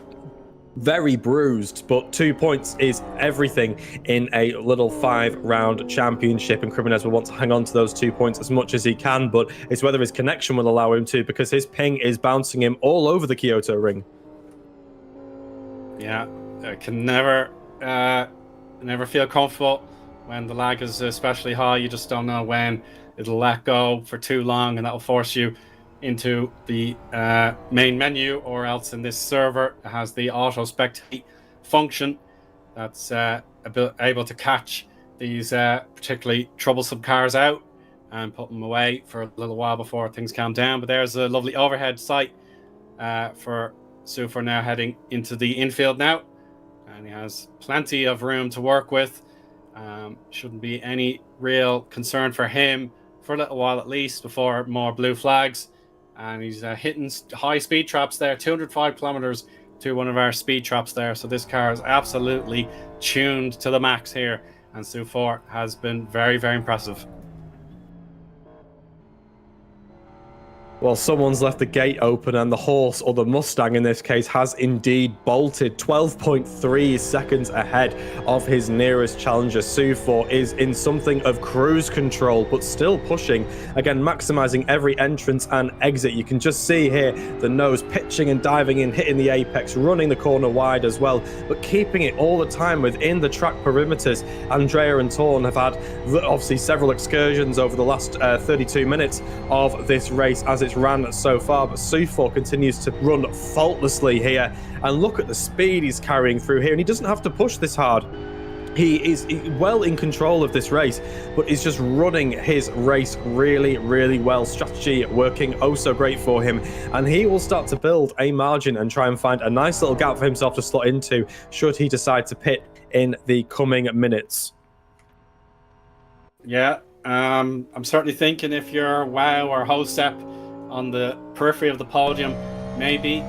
very bruised, but 2 points is everything in a little 5-round championship, and Cremonese will want to hang on to those 2 points as much as he can, but it's whether his connection will allow him to, because his ping is bouncing him all over the Kyoto Ring. Yeah, I can never feel comfortable when the lag is especially high. You just don't know when it'll let go for too long, and that'll force you into the main menu, or else in this server it has the auto spectate function that's able to catch these particularly troublesome cars out and put them away for a little while before things calm down. But there's a lovely overhead sight for Sufor now heading into the infield now, and he has plenty of room to work with. Shouldn't be any real concern for him for a little while at least before more blue flags. And he's hitting high speed traps there, 205 kilometers to one of our speed traps there. So this car is absolutely tuned to the max here, and Sufor has been very, very impressive. Well, someone's left the gate open, and the horse, or the Mustang in this case, has indeed bolted. 12.3 seconds ahead of his nearest challenger. Sufor is in something of cruise control, but still pushing. Again, maximizing every entrance and exit. You can just see here the nose pitching and diving in, hitting the apex, running the corner wide as well, but keeping it all the time within the track perimeters. Andrea and Torn have had obviously several excursions over the last 32 minutes of this race as it's ran so far, but Sufor continues to run faultlessly here, and look at the speed he's carrying through here, and he doesn't have to push this hard. He is well in control of this race, but he's just running his race really, really well. Strategy working oh so great for him, and he will start to build a margin and try and find a nice little gap for himself to slot into should he decide to pit in the coming minutes. Yeah, I'm certainly thinking if you're Wow or Hostep on the periphery of the podium, maybe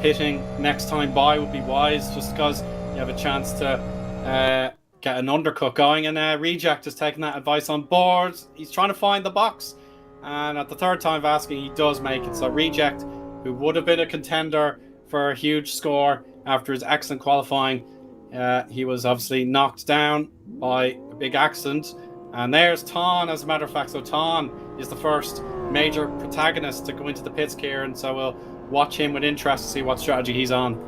pitting next time by would be wise, just because you have a chance to get an undercut going. And Reject is taking that advice on board. He's trying to find the box, and at the third time of asking, he does make it. So Reject, who would have been a contender for a huge score after his excellent qualifying, he was obviously knocked down by a big accident. And there's Ton, as a matter of fact. So Ton is the first major protagonist to go into the pits, Kieran. So we'll watch him with interest to see what strategy he's on.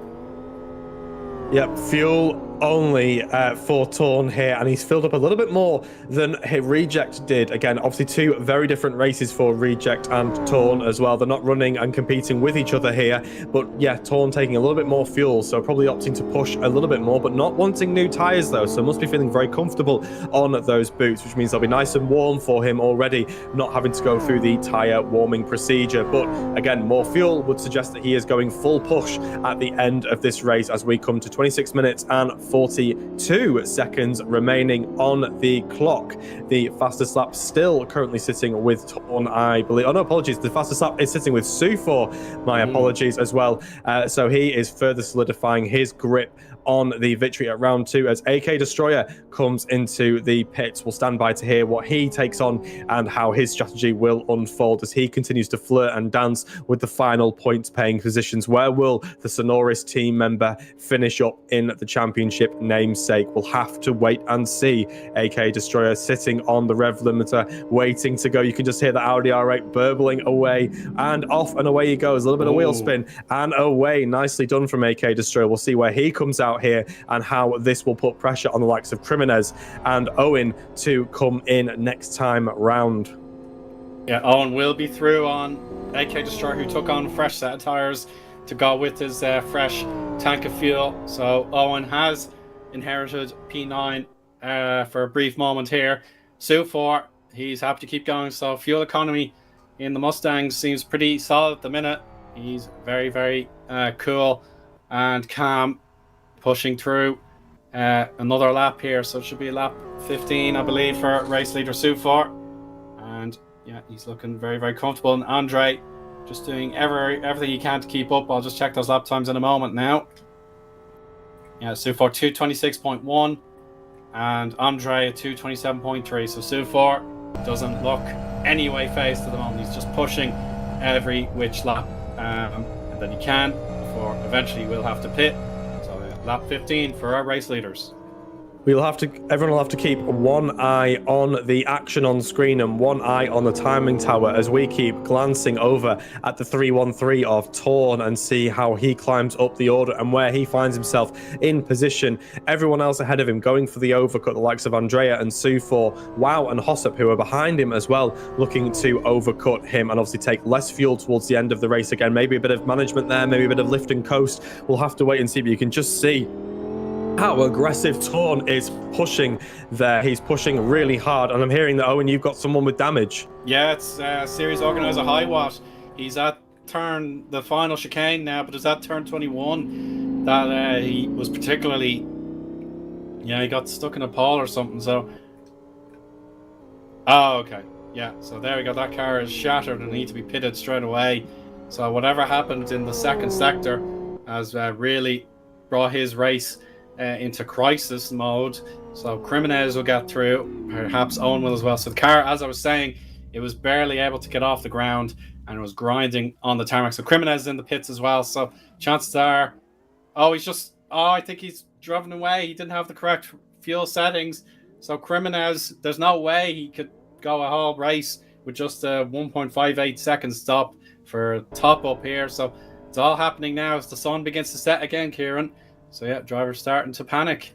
Yep, fuel only for Torn here, and he's filled up a little bit more than Reject did. Again, obviously two very different races for Reject and Torn as well. They're not running and competing with each other here, but yeah, Torn taking a little bit more fuel, so probably opting to push a little bit more, but not wanting new tires though, so must be feeling very comfortable on those boots, which means they'll be nice and warm for him already, not having to go through the tire warming procedure. But again, more fuel would suggest that he is going full push at the end of this race as we come to 26 minutes and 42 seconds remaining on the clock. The fastest lap still currently sitting with Torn, I believe. Oh no, apologies. The fastest lap is sitting with Sufor. My apologies as well. So he is further solidifying his grip on the victory at round 2 as AK Destroyer comes into the pits. We'll stand by to hear what he takes on and how his strategy will unfold as he continues to flirt and dance with the final points paying positions. Where will the Synoris team member finish up in the championship namesake? We'll have to wait and see. AK Destroyer sitting on the rev limiter, waiting to go. You can just hear the Audi R8 burbling away, and off and away he goes. A little bit of wheel spin and away. Nicely done from AK Destroyer. We'll see where he comes out here and how this will put pressure on the likes of Kriminez and Eoin to come in next time round. Yeah, Eoin will be through on AK Destroyer, who took on a fresh set of tires to go with his fresh tank of fuel. So Eoin has inherited P9 for a brief moment here. Sufor, he's happy to keep going. So fuel economy in the Mustang seems pretty solid at the minute. He's very, very cool and calm, pushing through another lap here. So it should be lap 15, I believe, for race leader Sufor. And yeah, he's looking very, very comfortable. And Andre just doing everything he can to keep up. I'll just check those lap times in a moment now. Yeah, Sufor 2:26.1 and Andre 2:27.3. So Sufor doesn't look any way phased at the moment. He's just pushing every which lap and then he can, before eventually he will have to pit. Lap 15 for our race leaders. Everyone will have to keep one eye on the action on screen and one eye on the timing tower as we keep glancing over at the 313 of Torn and see how he climbs up the order and where he finds himself in position. Everyone else ahead of him going for the overcut, the likes of Andrea and Sufor, Wow and Hossop, who are behind him as well, looking to overcut him and obviously take less fuel towards the end of the race again. Maybe a bit of management there, maybe a bit of lift and coast. We'll have to wait and see, but you can just see how aggressive Torn is pushing there. He's pushing really hard, and I'm hearing that, Eoin, you've got someone with damage. Yeah, it's series organizer Highwatt. He's at the final chicane now, but it's at turn 21 that he was particularly, he got stuck in a pole or something. So, okay, yeah, so there we go. That car is shattered and needs to be pitted straight away. So whatever happened in the second sector has really brought his race into crisis mode. So Kriminez will get through, perhaps Eoin will as well. So the car, as I was saying, it was barely able to get off the ground, and was grinding on the tarmac. So Kriminez is in the pits as well. So chances are, I think he's driven away. He didn't have the correct fuel settings. So Kriminez, there's no way he could go a whole race with just a 1.58 second stop for top up here. So it's all happening now as the sun begins to set again, Kieran. So yeah, drivers starting to panic.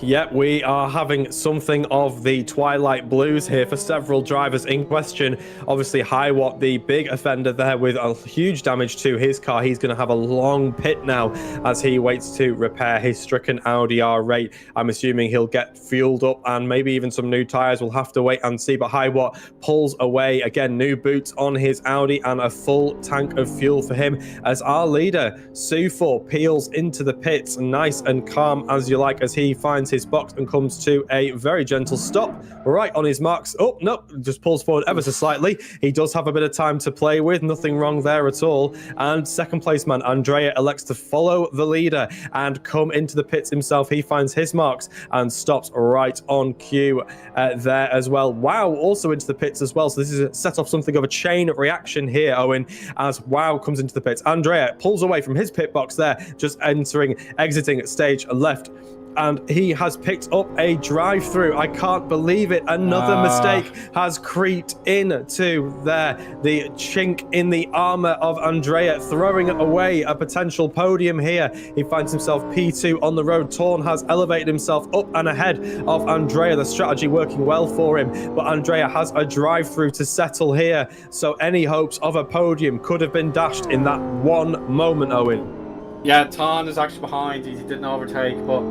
Yep, we are having something of the twilight blues here for several drivers in question. Obviously, Hiwatt, the big offender there with a huge damage to his car. He's going to have a long pit now as he waits to repair his stricken Audi R8. I'm assuming he'll get fueled up and maybe even some new tyres. We'll have to wait and see. But Hiwatt pulls away. Again, new boots on his Audi and a full tank of fuel for him as our leader, Sufor, peels into the pits, nice and calm as you like, as he finds his box and comes to a very gentle stop right on his marks. Oh no, just pulls forward ever so slightly. He does have a bit of time to play with, nothing wrong there at all. And second place man Andrea elects to follow the leader and come into the pits himself. He finds his marks and stops right on cue there as well. Wow, also into the pits as well. So this is set off something of a chain reaction here, Eoin, as Wow comes into the pits. Andrea pulls away from his pit box there, just exiting stage left. And he has picked up a drive-through. I can't believe it. Another mistake has creeped into there. The chink in the armor of Andrea, throwing away a potential podium here. He finds himself P2 on the road. Torn has elevated himself up and ahead of Andrea. The strategy working well for him. But Andrea has a drive-through to settle here. So any hopes of a podium could have been dashed in that one moment, Eoin. Yeah, Ton is actually behind. He didn't overtake, but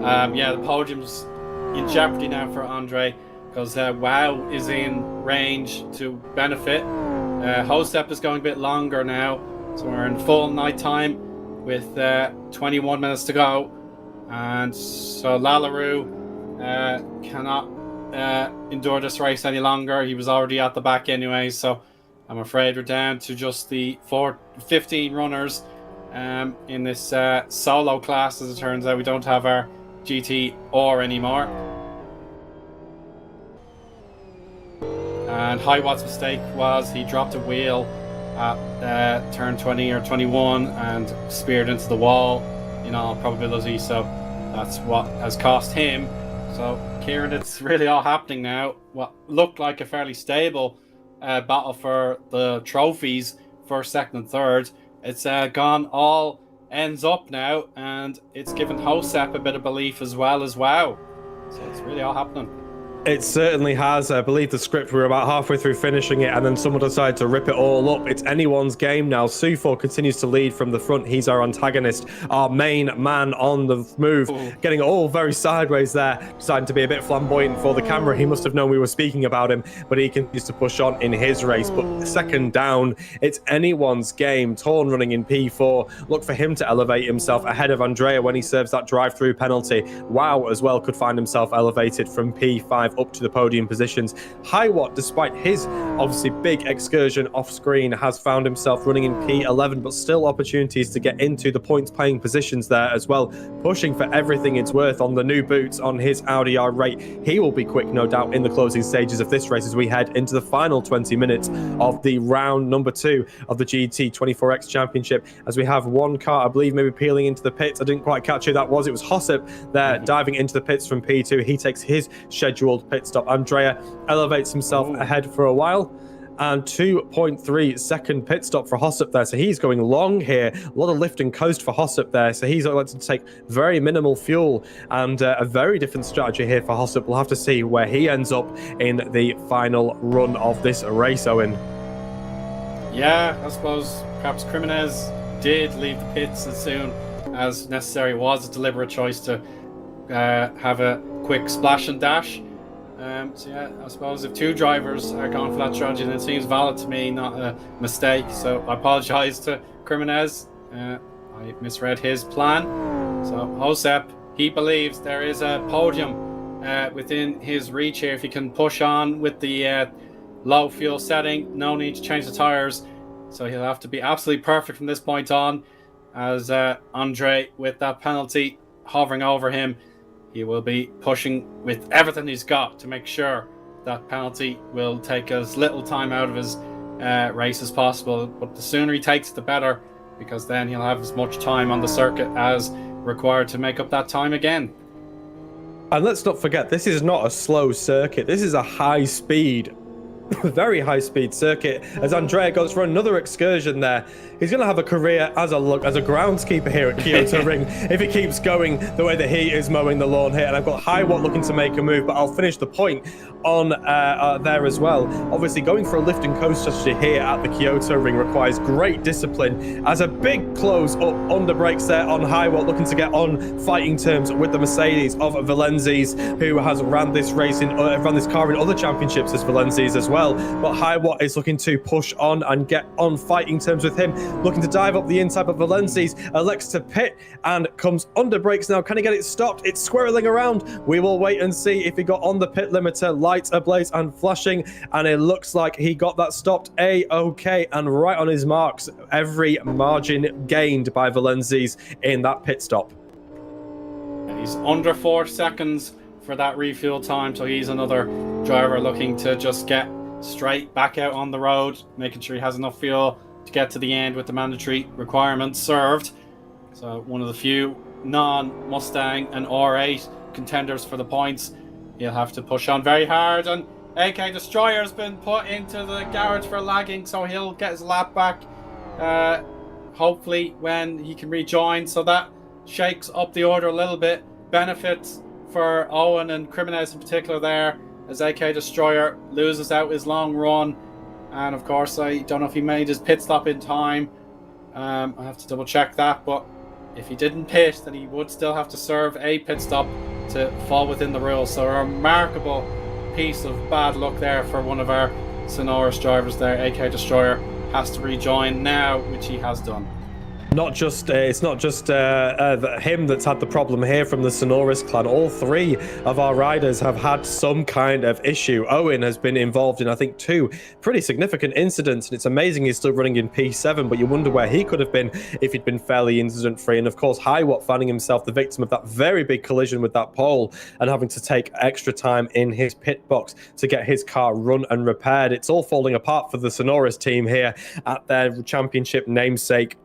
the podium's in jeopardy now for Andre because Wow is in range to benefit. Hostep is going a bit longer now, so we're in full night time with 21 minutes to go, and so Lallaroo cannot endure this race any longer. He was already at the back anyway, so I'm afraid we're down to just the 15 runners in this solo class. As it turns out, we don't have our GT or anymore. And Hiwatt's mistake was he dropped a wheel at turn 20 or 21 and speared into the wall in all probability, so that's what has cost him. So Kieran, it's really all happening now. What looked like a fairly stable battle for the trophies, first, second and third, it's gone all ends up now, and it's given Hosep a bit of belief as well as Wow. So it's really all happening. It certainly has. I believe the script, we were about halfway through finishing it, and then someone decided to rip it all up. It's anyone's game now. Sufor continues to lead from the front. He's our antagonist, our main man on the move. Ooh. Getting all very sideways there, deciding to be a bit flamboyant for the camera. He must have known we were speaking about him, but he continues to push on in his race. But second down, it's anyone's game. Torn running in P4. Look for him to elevate himself ahead of Andrea when he serves that drive-through penalty. Wow as well could find himself elevated from P5 up to the podium positions. Hiwatt, despite his obviously big excursion off screen, has found himself running in P11, but still opportunities to get into the points playing positions there as well, pushing for everything it's worth on the new boots on his Audi R8. He will be quick, no doubt, in the closing stages of this race as we head into the final 20 minutes of the round number 2 of the GT 24X Championship, as we have one car, I believe, maybe peeling into the pits. I didn't quite catch who that was. It was Hosep there diving into the pits from P2. He takes his scheduled pit stop. Andrea elevates himself ahead for a while, and 2.3 second pit stop for Hosep there. So he's going long here. A lot of lift and coast for Hosep there. So he's elected to take very minimal fuel, and a very different strategy here for Hosep. We'll have to see where he ends up in the final run of this race, Eoin. Yeah, I suppose perhaps Kriminez did leave the pits as soon as necessary. It was a deliberate choice to have a quick splash and dash. So yeah, I suppose if two drivers are going for that strategy, then it seems valid to me, not a mistake. So I apologise to Kriminez. I misread his plan. So Hosep, he believes there is a podium within his reach here if he can push on with the low fuel setting. No need to change the tyres. So he'll have to be absolutely perfect from this point on, as Andre, with that penalty hovering over him, he will be pushing with everything he's got to make sure that penalty will take as little time out of his race as possible. But the sooner he takes it, the better, because then he'll have as much time on the circuit as required to make up that time again. And let's not forget, this is not a slow circuit. This is a high speed, very high speed circuit. As Andrea goes for another excursion there, he's going to have a career as a groundskeeper here at Kyoto Ring if he keeps going the way that he is mowing the lawn here. And I've got Highwatt looking to make a move, but I'll finish the point on there as well. Obviously, going for a lift and coast strategy here at the Kyoto Ring requires great discipline, as a big close up under brakes there on Highwatt, looking to get on fighting terms with the Mercedes of Valenzi's, who has ran this car in other championships as Valenzi's as well. But Highwatt is looking to push on and get on fighting terms with him, looking to dive up the inside, but Valenzi's elects to pit and comes under brakes now. Can he get it stopped? It's swirling around. We will wait and see if he got on the pit limiter, lights ablaze and flashing, and it looks like he got that stopped A-OK and right on his marks. Every margin gained by Valenzi's in that pit stop. And he's under 4 seconds for that refuel time, so he's another driver looking to just get straight back out on the road, making sure he has enough fuel to get to the end with the mandatory requirements served. So one of the few non-Mustang and R8 contenders for the points. He'll have to push on very hard, and AK Destroyer's been put into the garage for lagging, so he'll get his lap back hopefully when he can rejoin. So that shakes up the order a little bit. Benefits for Eoin and Criminez in particular there, as AK Destroyer loses out his long run. And of course, I don't know if he made his pit stop in time. I have to double check that, but if he didn't pit, then he would still have to serve a pit stop to fall within the rules. So a remarkable piece of bad luck there for one of our Synoris drivers there. AK Destroyer has to rejoin now, which he has done. It's not just him that's had the problem here from the Synoris clan. All three of our riders have had some kind of issue. Eoin has been involved in, I think, 2 pretty significant incidents, and it's amazing he's still running in P7, but you wonder where he could have been if he'd been fairly incident-free. And of course, Highwatt finding himself the victim of that very big collision with that pole and having to take extra time in his pit box to get his car run and repaired. It's all falling apart for the Synoris team here at their championship namesake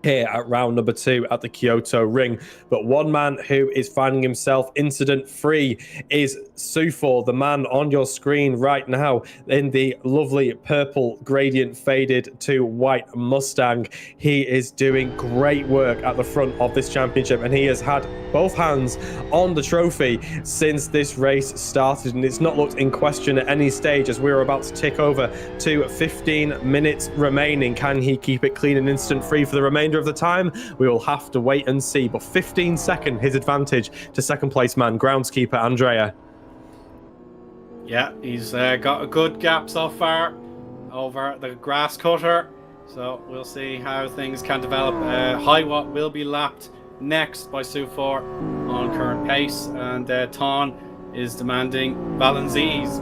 here at round number 2 at the Kyoto Ring. But one man who is finding himself incident-free is Sufor, the man on your screen right now in the lovely purple gradient faded to white Mustang. He is doing great work at the front of this championship, and he has had both hands on the trophy since this race started, and it's not looked in question at any stage as we're about to tick over to 15 minutes remaining. Can he keep it clean and incident-free for the remainder of the time? We will have to wait and see, but 15-second his advantage to second place man, groundskeeper Andrea. Yeah, he's got a good gap so far over the grass cutter, so we'll see how things can develop. Highwatt will be lapped next by Sufor on current pace, and Ton is demanding Valenzi's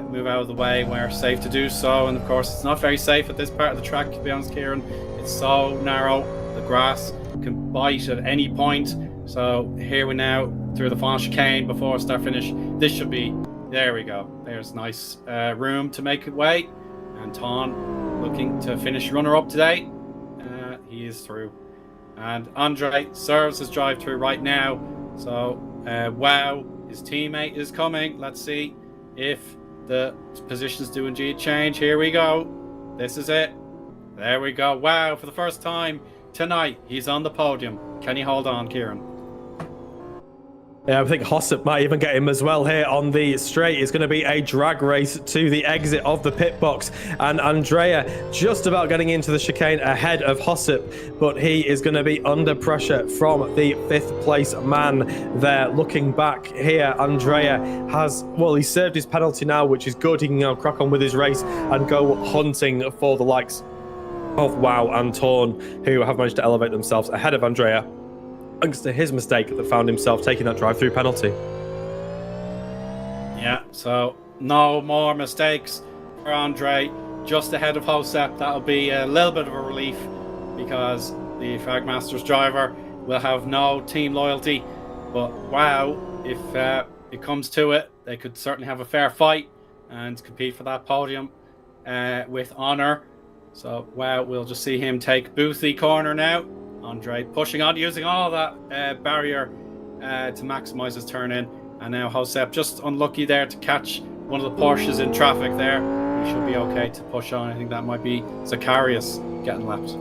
move out of the way where safe to do so. And of course, it's not very safe at this part of the track, to be honest, Kieran. It's so narrow, the grass can bite at any point. So here we now through the final chicane before start finish. This should be, there we go, there's nice room to make it way, and Ton looking to finish runner up today. He is through, and Andre serves his drive through right now. So wow, his teammate is coming. Let's see if the positions do indeed change. Here we go, this is it. There we go. Wow, for the first time tonight, he's on the podium. Can he hold on, Kieran? Yeah, I think Hossip might even get him as well here on the straight. It's going to be a drag race to the exit of the pit box, and Andrea just about getting into the chicane ahead of Hossip, but he is going to be under pressure from the 5th place man there. Looking back here, Andrea has, well, he served his penalty now, which is good. He can now crack on with his race and go hunting for the likes of Wow and Torn, who have managed to elevate themselves ahead of Andrea, thanks to his mistake that found himself taking that drive-through penalty. Yeah, so no more mistakes for Andre, just ahead of Hosep. That'll be a little bit of a relief, because the Fagmasters driver will have no team loyalty. But wow, if it comes to it, they could certainly have a fair fight and compete for that podium with honour. So, wow, we'll just see him take Boothie corner now. Andre pushing on, using all that barrier to maximise his turn in. And now Josep just unlucky there to catch one of the Porsches in traffic there. He should be okay to push on. I think that might be Zacharias getting lapped.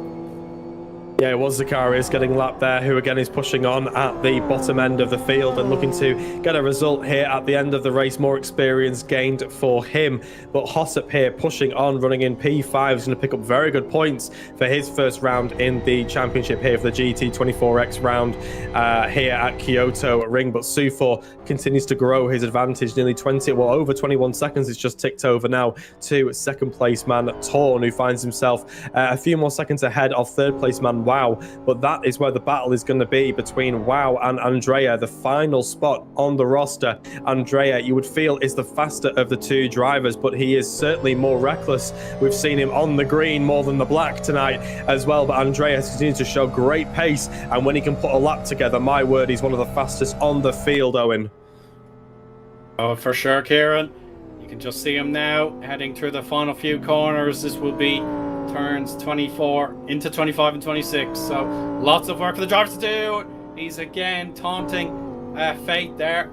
Yeah, it was Zacharias getting lapped there, who again is pushing on at the bottom end of the field and looking to get a result here at the end of the race. More experience gained for him. But Josep here pushing on, running in P5, is going to pick up very good points for his first round in the championship here for the GT24X round here at Kyoto Ring. But Sufor continues to grow his advantage, nearly 20, well, over 21 seconds. It's just ticked over now to second place man Torn, who finds himself a few more seconds ahead of third place man Wow. But that is where the battle is going to be between Wow and Andrea, the final spot on the roster. Andrea, you would feel, is the faster of the two drivers, but he is certainly more reckless. We've seen him on the green more than the black tonight as well, but Andrea continues to show great pace, and when he can put a lap together, my word, he's one of the fastest on the field, Eoin. Oh, for sure, Kieran. You can just see him now heading through the final few corners. This will be turns 24 into 25 and 26, so lots of work for the drivers to do. He's again taunting fate there.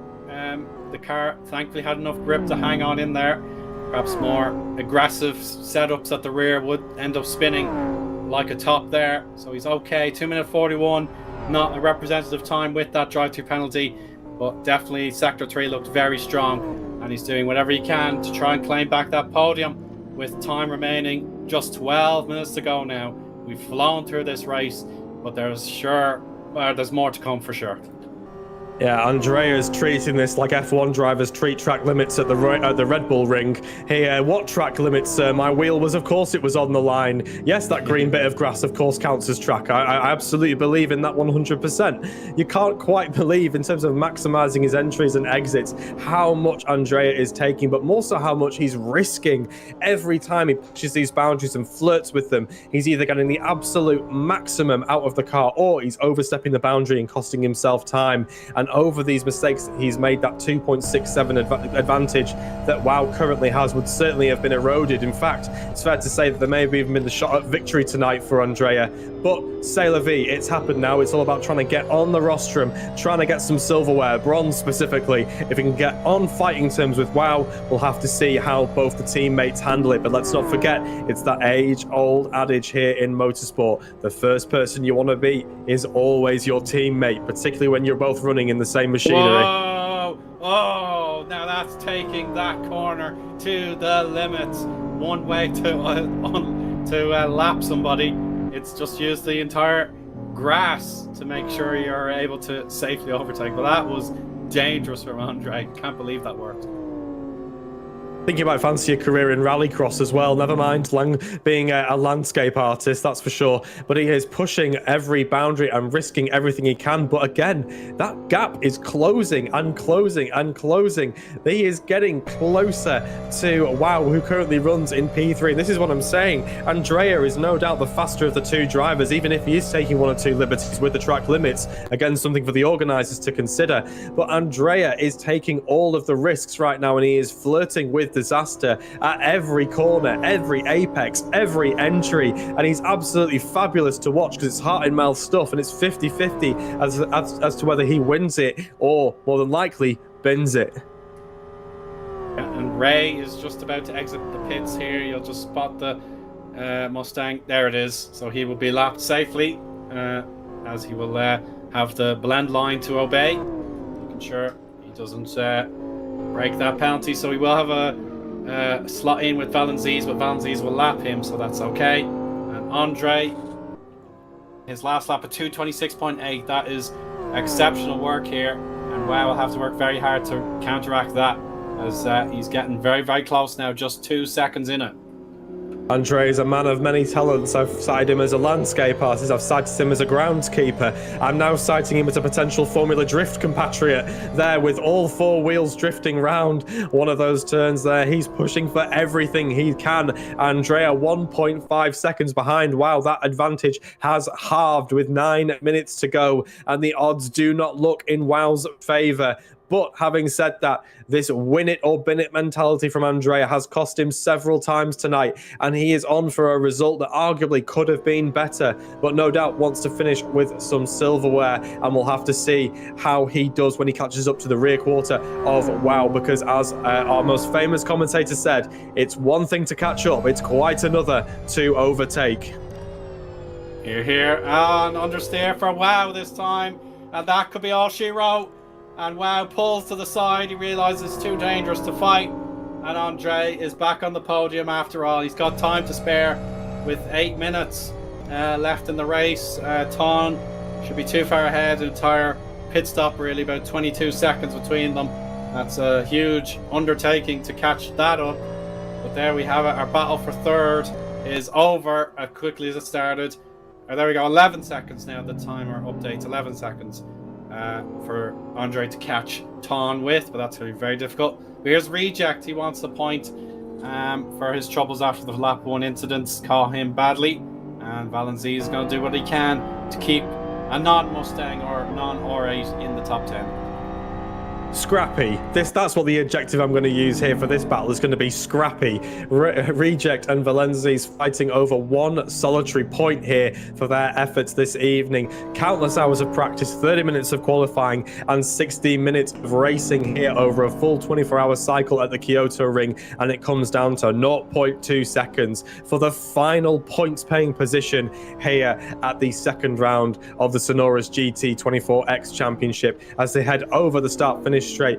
The car thankfully had enough grip to hang on in there. Perhaps more aggressive setups at the rear would end up spinning like a top there, so he's okay. 2:41, not a representative time with that drive-through penalty, but definitely sector 3 looked very strong, and he's doing whatever he can to try and claim back that podium with time remaining. Just 12 minutes to go now. We've flown through this race, but there's more to come for sure. Yeah, Andrea's treating this like F1 drivers treat track limits at the Red Bull ring. Hey, what track limits, sir? My wheel was, of course, it was on the line. Yes, that green bit of grass, of course, counts as track. I absolutely believe in that 100%. You can't quite believe, in terms of maximizing his entries and exits, how much Andrea is taking, but more so how much he's risking every time he pushes these boundaries and flirts with them. He's either getting the absolute maximum out of the car, or he's overstepping the boundary and costing himself time. And over these mistakes, he's made that 2.67 advantage that Wow currently has would certainly have been eroded. In fact, it's fair to say that there may have even been the shot at victory tonight for Andrea. But c'est la vie, it's happened now. It's all about trying to get on the rostrum, trying to get some silverware, bronze specifically. If he can get on fighting terms with Wow, we'll have to see how both the teammates handle it. But let's not forget, it's that age-old adage here in motorsport. The first person you want to beat is always your teammate, particularly when you're both running in the same machinery. Whoa! Oh, now that's taking that corner to the limits. One way to lap somebody. It's just use the entire grass to make sure you're able to safely overtake. But that was dangerous from Andre. Can't believe that worked. I think you might fancy a career in rallycross as well. Never mind being a landscape artist, that's for sure. But he is pushing every boundary and risking everything he can. But again, that gap is closing and closing and closing. He is getting closer to Wow, who currently runs in P3. And this is what I'm saying. Andrea is no doubt the faster of the two drivers, even if he is taking one or two liberties with the track limits. Again, something for the organisers to consider. But Andrea is taking all of the risks right now, and he is flirting with disaster at every corner, every apex, every entry, and he's absolutely fabulous to watch because it's heart in mouth stuff, and it's 50-50 as to whether he wins it or, more than likely, bins it. And Ray is just about to exit the pits here. You'll just spot the Mustang. There it is. So he will be lapped safely as he will have the blend line to obey, making sure he doesn't break that penalty. So he will have a slot in with Valenzies, but Valenzies will lap him, so that's okay. And Andre, his last lap at 2:26.8. That is exceptional work here, and Wow will have to work very hard to counteract that, as he's getting very, very close now, just 2 seconds in it. Andre is a man of many talents. I've cited him as a landscape artist. I've cited him as a groundskeeper. I'm now citing him as a potential Formula Drift compatriot there, with all four wheels drifting round one of those turns there. He's pushing for everything he can. Andrea 1.5 seconds behind. Wow, that advantage has halved with 9 minutes to go, and the odds do not look in Wow's favour. But having said that, this win it or bin it mentality from Andrea has cost him several times tonight, and he is on for a result that arguably could have been better, but no doubt wants to finish with some silverware, and we'll have to see how he does when he catches up to the rear quarter of WoW, because as our most famous commentator said, it's one thing to catch up, it's quite another to overtake. Here, and understeer for WoW this time, and that could be all she wrote. And WoW pulls to the side. He realizes it's too dangerous to fight. And Andre is back on the podium after all. He's got time to spare with 8 minutes left in the race. Ton should be too far ahead. An entire pit stop, really, about 22 seconds between them. That's a huge undertaking to catch that up. But there we have it. Our battle for third is over as quickly as it started. There we go. 11 seconds now. The timer updates. 11 seconds. For Andre to catch Ton with, but that's going to be very difficult. But here's Reject. He wants the point for his troubles after the lap 1 incidents caught him badly, and Valenzi is going to do what he can to keep a non-Mustang or non-R8 in the top 10. Scrappy. That's what the adjective I'm going to use here for this battle is going to be scrappy. Reject and Valenzi's fighting over one solitary point here for their efforts this evening. Countless hours of practice, 30 minutes of qualifying, and 60 minutes of racing here over a full 24-hour cycle at the Kyoto Ring, and it comes down to 0.2 seconds for the final points-paying position here at the second round of the Synoris GT 24X Championship as they head over the start-finish straight.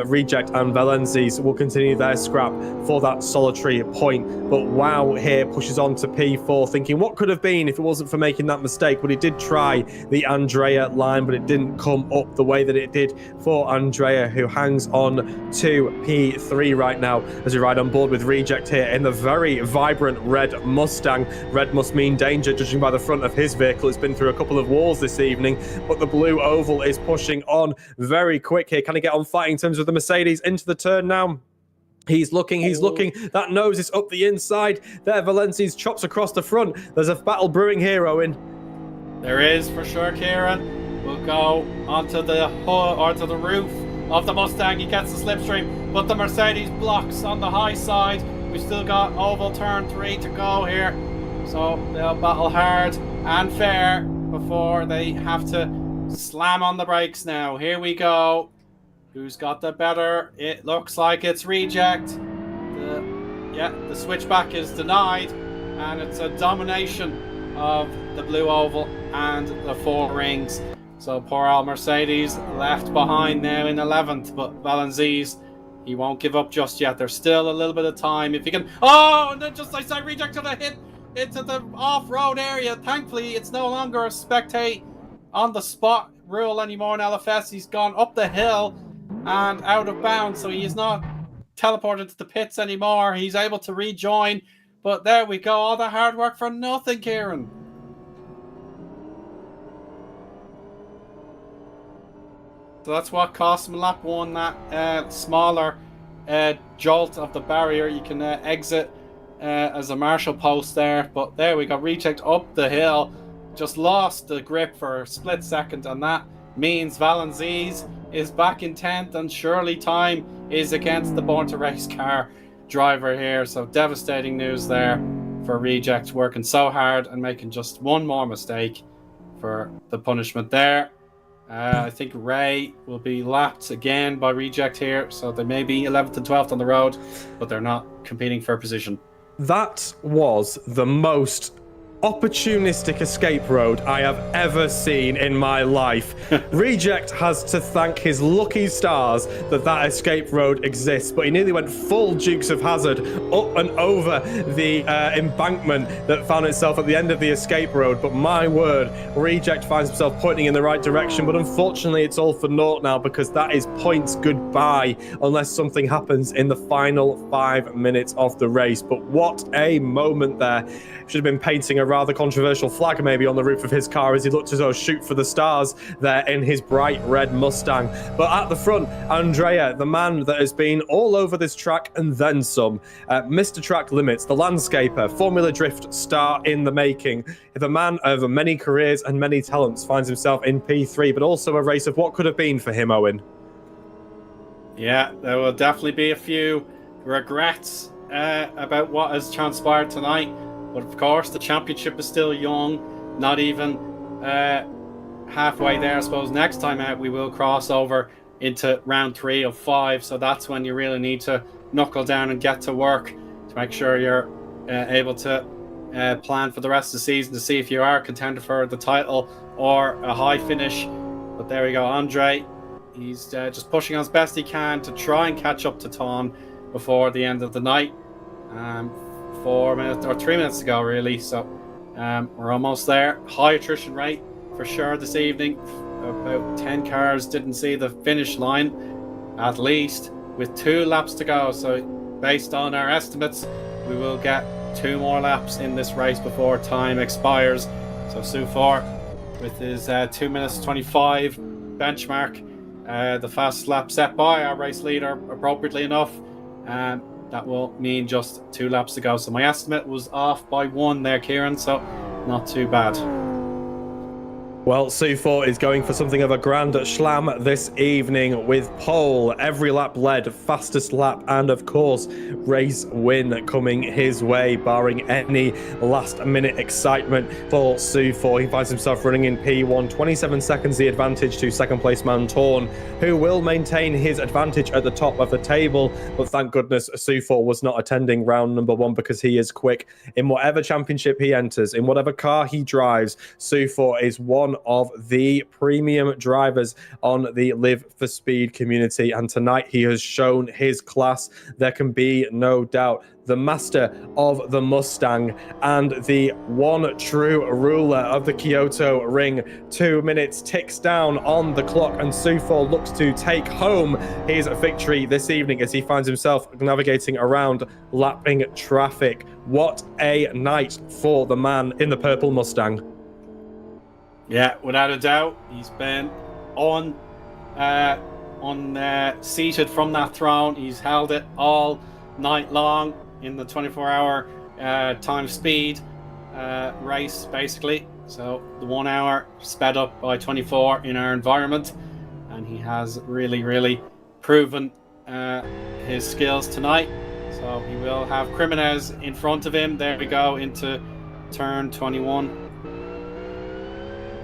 Reject and Valenzi's will continue their scrap for that solitary point, but WoW here pushes on to P4, thinking what could have been if it wasn't for making that mistake. But he did try the Andrea line, but it didn't come up the way that it did for Andrea, who hangs on to P3 right now as we ride on board with Reject here in the very vibrant red Mustang. Red must mean danger, judging by the front of his vehicle. It's been through a couple of wars this evening, but the blue oval is pushing on very quick here. Can he get on fighting terms with the Mercedes into the turn now? He's looking. That nose is up the inside. There, Valenzi's chops across the front. There's a battle brewing here, Eoin. There is, for sure, Kieran. We'll go onto the hood, or to the roof of the Mustang. He gets the slipstream, but the Mercedes blocks on the high side. We've still got oval turn 3 to go here. So they'll battle hard and fair before they have to slam on the brakes now. Here we go. Who's got the better? It looks like it's Reject. The switchback is denied, and it's a domination of the blue oval and the 4 rings. So poor old Mercedes left behind now in 11th, but Valenzi's, he won't give up just yet. There's still a little bit of time if he can. Oh, and then just I say Reject to the hit into the off-road area. Thankfully, it's no longer a spectate on the spot rule anymore in LFS. He's gone up the hill and out of bounds, so he is not teleported to the pits anymore. He's able to rejoin, but there we go. All the hard work for nothing, Kieran. So that's what cost him lap 1, that smaller jolt of the barrier. You can exit as a marshal post there, but there we go. Reject up the hill, just lost the grip for a split second, and that means Valenzi's is back in 10th, and surely time is against the Born to Race car driver here. So devastating news there for Reject, working so hard and making just one more mistake for the punishment there. I think Ray will be lapped again by Reject here, so they may be 11th and 12th on the road, but they're not competing for a position. That was the most opportunistic escape road I have ever seen in my life. Reject has to thank his lucky stars that escape road exists, but he nearly went full Dukes of Hazzard up and over the embankment that found itself at the end of the escape road. But my word, Reject finds himself pointing in the right direction, but unfortunately it's all for naught now, because that is points goodbye unless something happens in the final 5 minutes of the race. But what a moment there. Should have been painting a rather controversial flag maybe on the roof of his car as he looked as though shoot for the stars there in his bright red Mustang. But at the front, Andrea, the man that has been all over this track and then some. Mr. Track Limits, the landscaper, Formula Drift star in the making. The man of many careers and many talents finds himself in P3, but also a race of what could have been for him, Eoin. Yeah, there will definitely be a few regrets about what has transpired tonight. But of course, the championship is still young, not even halfway there. I suppose next time out we will cross over into round 3 of 5. So that's when you really need to knuckle down and get to work to make sure you're able to plan for the rest of the season to see if you are a contender for the title or a high finish. But there we go, Andre. He's just pushing as best he can to try and catch up to Tom before the end of the night. 4 minutes or 3 minutes to go, really. So we're almost there. High attrition rate for sure this evening. About 10 cars didn't see the finish line, at least, with 2 laps to go. So based on our estimates, we will get 2 more laps in this race before time expires. So Sufor, with his 2 minutes 25 benchmark, the fastest lap set by our race leader, appropriately enough. That will mean just 2 laps to go. So my estimate was off by 1 there, Kieran, so not too bad. Well, Sufor is going for something of a grand slam this evening with pole, every lap led, fastest lap, and of course, race win coming his way, barring any last-minute excitement for Sufor. He finds himself running in P1, 27 seconds the advantage to second-place man Torn, who will maintain his advantage at the top of the table, but thank goodness Sufor was not attending round number 1 because he is quick. In whatever championship he enters, in whatever car he drives, Sufor is one of the premium drivers on the Live for Speed community, and tonight he has shown his class. There can be no doubt. The master of the Mustang and the one true ruler of the Kyoto Ring. 2 minutes ticks down on the clock, and Sufor looks to take home his victory this evening as he finds himself navigating around lapping traffic. What a night for the man in the purple Mustang. Yeah, without a doubt, he's been seated from that throne. He's held it all night long in the 24-hour time speed race, basically. So the 1 hour sped up by 24 in our environment, and he has really, really proven his skills tonight. So he will have Criminez in front of him. There we go, into turn 21.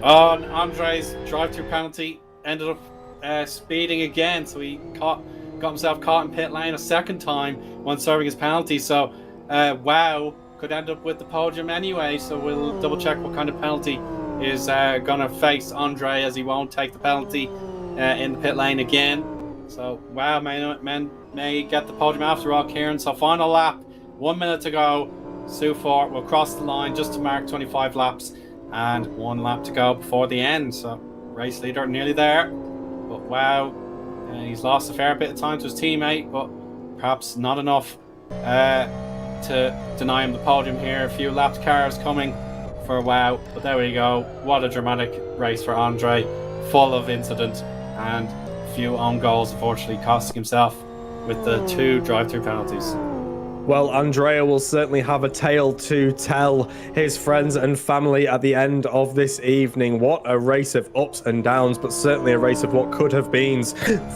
Oh, and Andre's drive-through penalty ended up speeding again, so he got himself caught in pit lane a second time when serving his penalty. So Wow could end up with the podium anyway, so we'll double check what kind of penalty is going to face Andre, as he won't take the penalty in the pit lane again. So Wow may get the podium after all, Kieran. So final lap, 1 minute to go. Sufor will cross the line just to mark 25 laps. And 1 lap to go before the end. So race leader nearly there. But Wow, he's lost a fair bit of time to his teammate, but perhaps not enough to deny him the podium here. A few lapped cars coming for Wow. But there we go. What a dramatic race for Andre. Full of incident and a few own goals, unfortunately costing himself with the 2 drive-through penalties. Well, Andrea will certainly have a tale to tell his friends and family at the end of this evening. What a race of ups and downs, but certainly a race of what could have been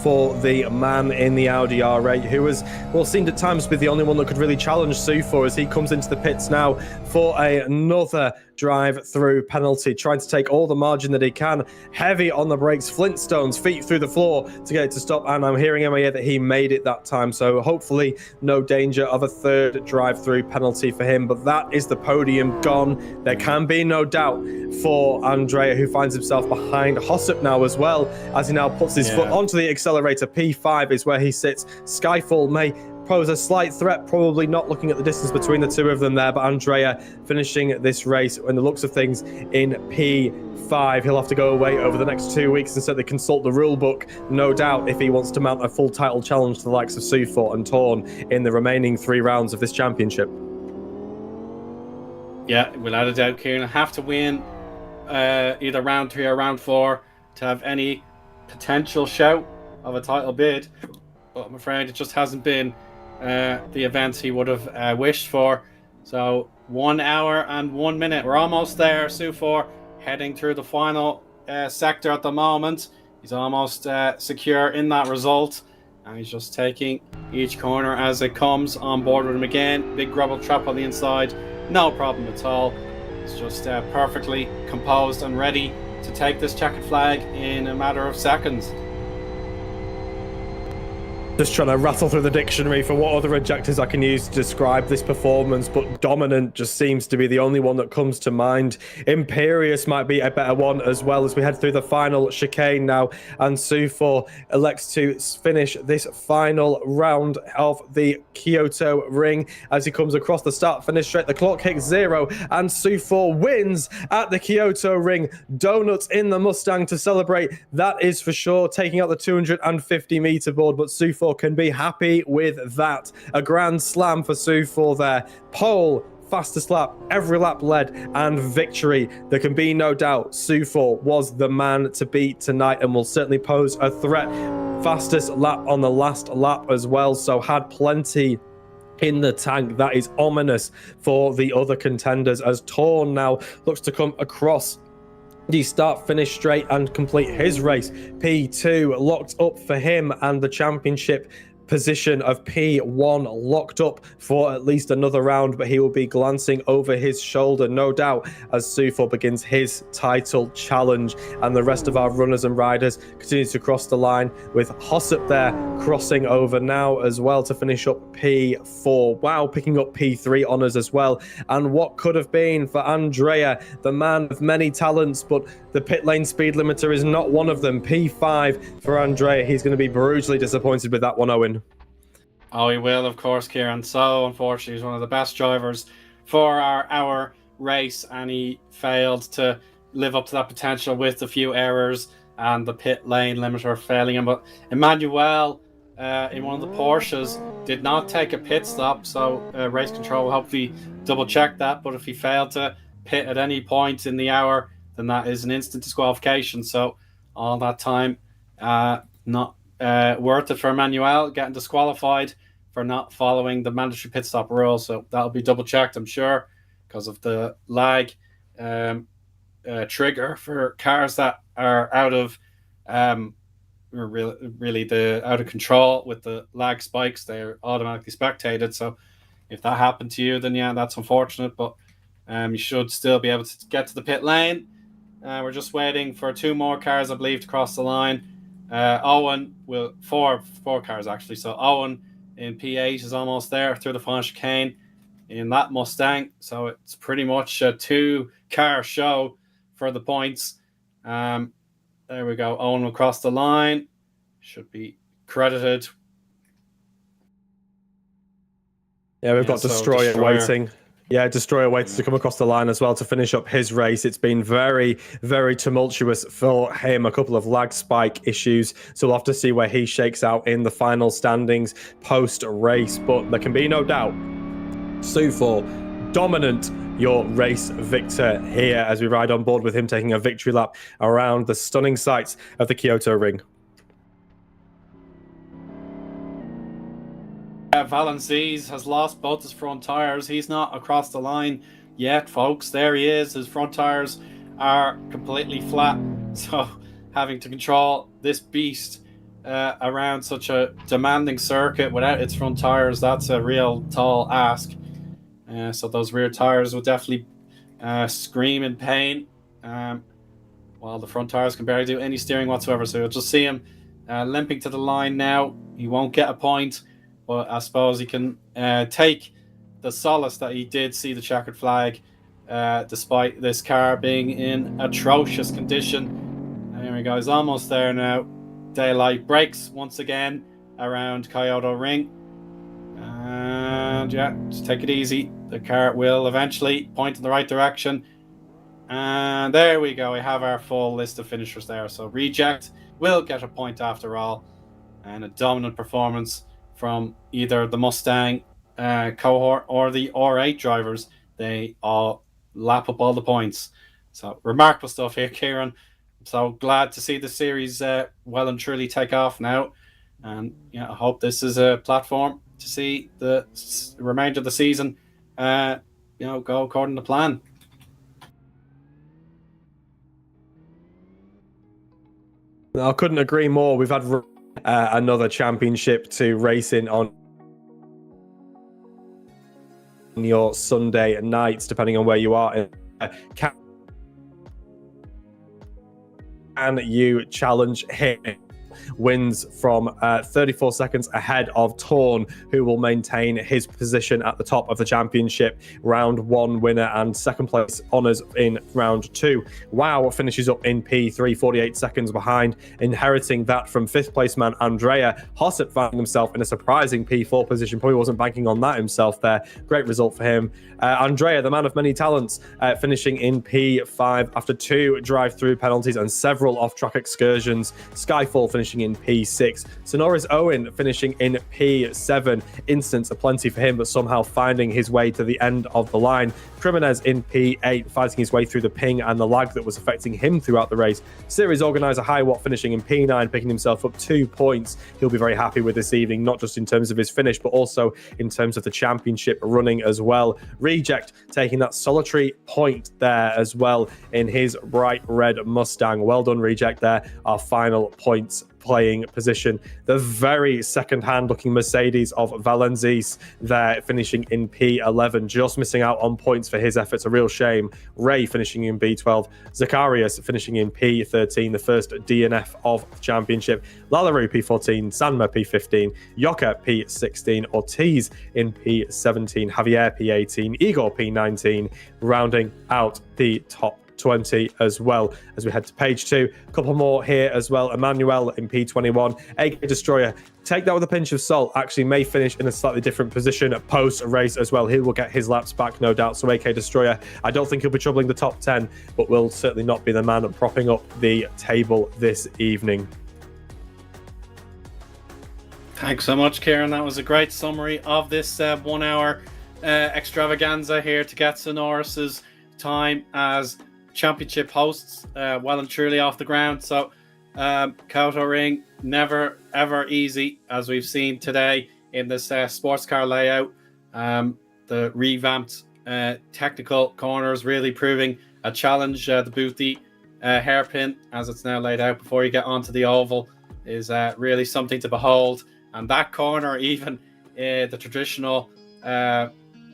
for the man in the Audi R8, who has, well, seemed at times to be the only one that could really challenge Sufor as he comes into the pits now for another drive-through penalty, trying to take all the margin that he can. Heavy on the brakes, Flintstones, feet through the floor to get it to stop, and I'm hearing in my ear that he made it that time, so hopefully no danger of a third drive-through penalty for him. But that is the podium gone. There can be no doubt for Andrea, who finds himself behind Hossup now as well, as he now puts his foot onto the accelerator. P5 is where he sits. Skyfall may pose a slight threat, probably not looking at the distance between the two of them there, but Andrea finishing this race in the looks of things in P5. He'll have to go away over the next 2 weeks and certainly consult the rule book, no doubt, if he wants to mount a full title challenge to the likes of Sufor and Torn in the remaining 3 rounds of this championship. Yeah, without a doubt, Kieran will have to win either round 3 or round 4 to have any potential shout of a title bid, but I'm afraid it just hasn't been the events he would have wished for. So 1 hour and 1 minute. We're almost there. Sufor heading through the final sector at the moment. He's almost secure in that result. And he's just taking each corner as it comes, on board with him again. Big grubble trap on the inside, no problem at all. He's just perfectly composed and ready to take this checkered flag in a matter of seconds. Just trying to rattle through the dictionary for what other adjectives I can use to describe this performance, but dominant just seems to be the only one that comes to mind. Imperious might be a better one as well, as we head through the final chicane now, and Sufor elects to finish this final round of the Kyoto Ring as he comes across the start-finish straight. The clock hits 0, and Sufor wins at the Kyoto Ring. Donuts in the Mustang to celebrate, that is for sure, taking out the 250-meter board, but Sufor can be happy with that. A grand slam for Sufor there. Pole, fastest lap, every lap led, and victory. There can be no doubt Sufor was the man to beat tonight and will certainly pose a threat. Fastest lap on the last lap as well, so had plenty in the tank. That is ominous for the other contenders, as Torn now looks to come across the start, finish straight and complete his race. P2 locked up for him, and the championship position of P1 locked up for at least another round, but he will be glancing over his shoulder, no doubt, as Sufor begins his title challenge. And the rest of our runners and riders continue to cross the line, with Hossop there crossing over now as well to finish up P4. Wow, picking up P3 honours as well. And what could have been for Andrea, the man of many talents, but the pit lane speed limiter is not one of them. P5 for Andrea. He's going to be brutally disappointed with that one, Eoin. Oh, he will, of course, Kieran. So, unfortunately, he's one of the best drivers for our race, and he failed to live up to that potential with a few errors and the pit lane limiter failing him. But Emmanuel, in one of the Porsches, did not take a pit stop, so race control will hopefully double check that. But if he failed to pit at any point in the hour, then that is an instant disqualification. So all that time, not worth it for Emmanuel, getting disqualified for not following the mandatory pit stop rule. So that'll be double checked, I'm sure, because of the lag trigger for cars that are out of really the out of control with the lag spikes. They're automatically spectated. So if that happened to you, then yeah, that's unfortunate, but you should still be able to get to the pit lane. We're just waiting for 2 more cars, I believe, to cross the line. Eoin will four cars actually. So Eoin in P8 is almost there through the final chicane in that Mustang. So it's pretty much a 2-car show for the points. There we go. Eoin will cross the line. Should be credited. Yeah, we've got Destroyer waiting. Yeah, Destroyer waits to come across the line as well to finish up his race. It's been very, very tumultuous for him. A couple of lag spike issues. So we'll have to see where he shakes out in the final standings post-race. But there can be no doubt, Sufor, dominant, your race victor here as we ride on board with him taking a victory lap around the stunning sights of the Kyoto Ring. Valencies has lost both his front tires. He's not across the line yet, folks. There he is. His front tires are completely flat. So having to control this beast around such a demanding circuit without its front tires, that's a real tall ask. So those rear tires will definitely scream in pain, while the front tires can barely do any steering whatsoever. So you'll just see him limping to the line now. He won't get a point, but I suppose he can take the solace that he did see the checkered flag, despite this car being in atrocious condition. And here we go, he's almost there now. Daylight breaks once again around Kyoto Ring. And yeah, just take it easy. The car will eventually point in the right direction. And there we go, we have our full list of finishers there. So Reject will get a point after all. And a dominant performance from either the Mustang cohort or the R8 drivers. They all lap up all the points. So remarkable stuff here, Kieran. I'm so glad to see the series well and truly take off now. And yeah, I hope this is a platform to see the remainder of the season go according to plan. I couldn't agree more. We've had another championship to race in on your Sunday nights, depending on where you are. Can you challenge him? Wins from 34 seconds ahead of Torn, who will maintain his position at the top of the championship. Round 1 winner and second place honours in round 2. Wow finishes up in P3, 48 seconds behind, inheriting that from 5th place man Andrea. Hossett finding himself in a surprising P4 position, probably wasn't banking on that himself there. Great result for him. Andrea, the man of many talents, finishing in P5 after 2 drive-through penalties and several off-track excursions. Skyfall finishing in P6. Synoris Eoin finishing in P7. Instants aplenty for him, but somehow finding his way to the end of the line. Criminez in P8, fighting his way through the ping and the lag that was affecting him throughout the race. Series organizer Highwatt finishing in P9, picking himself up 2 points. He'll be very happy with this evening, not just in terms of his finish, but also in terms of the championship running as well. Reject taking that solitary point there as well in his bright red Mustang. Well done, Reject there. Our final points playing position. The very second-hand looking Mercedes of Valenzis there, finishing in P11, just missing out on points for his efforts. A real shame. Ray finishing in P12. Zacharias finishing in P13, the first DNF of the championship. Lallaroo P14, Sanma P15, Yoka P16, Ortiz in P17, Javier P18, Igor P19, rounding out the top 20 as well. As we head to page 2, a couple more here as well. Emmanuel in P21, AK Destroyer, take that with a pinch of salt, actually may finish in a slightly different position at post race as well. He will get his laps back, no doubt. So AK Destroyer, I don't think he'll be troubling the top 10, but will certainly not be the man propping up the table this evening. Thanks so much, Kieran. That was a great summary of this 1 hour extravaganza here to get Synoris's time as championship hosts well and truly off the ground. So Kyoto Ring, never ever easy, as we've seen today in this sports car layout. The revamped technical corners really proving a challenge. The Boothie hairpin, as it's now laid out before you get onto the oval, is really something to behold. And that corner, even the traditional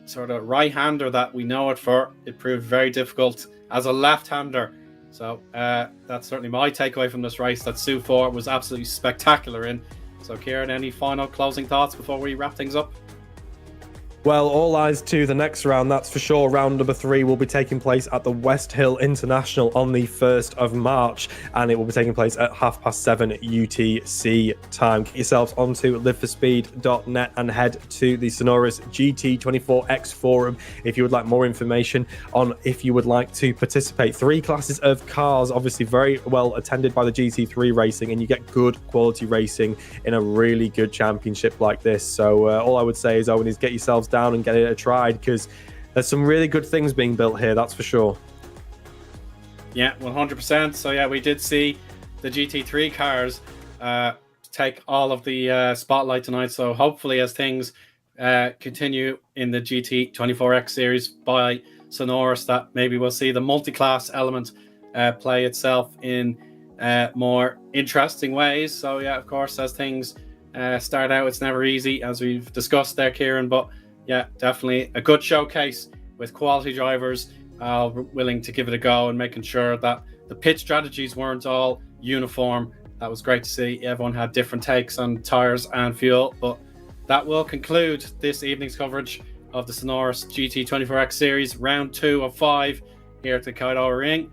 sort of right-hander that we know it for, it proved very difficult as a left-hander. So that's certainly my takeaway from this race, that Sue 4 was absolutely spectacular in. So Kieran, any final closing thoughts before we wrap things up? Well, all eyes to the next round, that's for sure. Round number 3 will be taking place at the West Hill International on the 1st of March, and it will be taking place at 7:30 UTC time. Get yourselves onto liveforspeed.net and head to the Synoris GT 24X forum if you would like more information on if you would like to participate. 3 classes of cars, obviously very well attended by the GT3 racing, and you get good quality racing in a really good championship like this. So all I would say is, Owen, is get yourselves down and get it a try, because there's some really good things being built here, that's for sure. Yeah, 100%. So yeah, we did see the GT3 cars take all of the spotlight tonight. So hopefully, as things continue in the GT24X series by Synoris, that maybe we'll see the multi-class element play itself in more interesting ways. So yeah, of course, as things start out, it's never easy, as we've discussed there, Kieran, but yeah, definitely a good showcase with quality drivers willing to give it a go and making sure that the pit strategies weren't all uniform. That was great to see. Everyone had different takes on tyres and fuel. But that will conclude this evening's coverage of the Synoris GT24X series, round 2 of 5 here at the Kyoto Ring.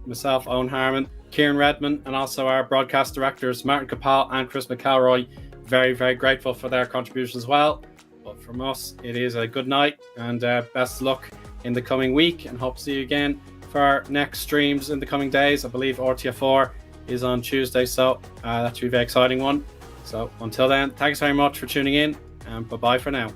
Myself, Eoin Harmon, Kieran Redman, and also our broadcast directors, Martin Kapal and Chris McElroy. Very, very grateful for their contribution as well. But from us, it is a good night and best of luck in the coming week, and hope to see you again for our next streams in the coming days. I believe RTF4 is on Tuesday, so that should be a very exciting one. So until then, thanks very much for tuning in, and bye-bye for now.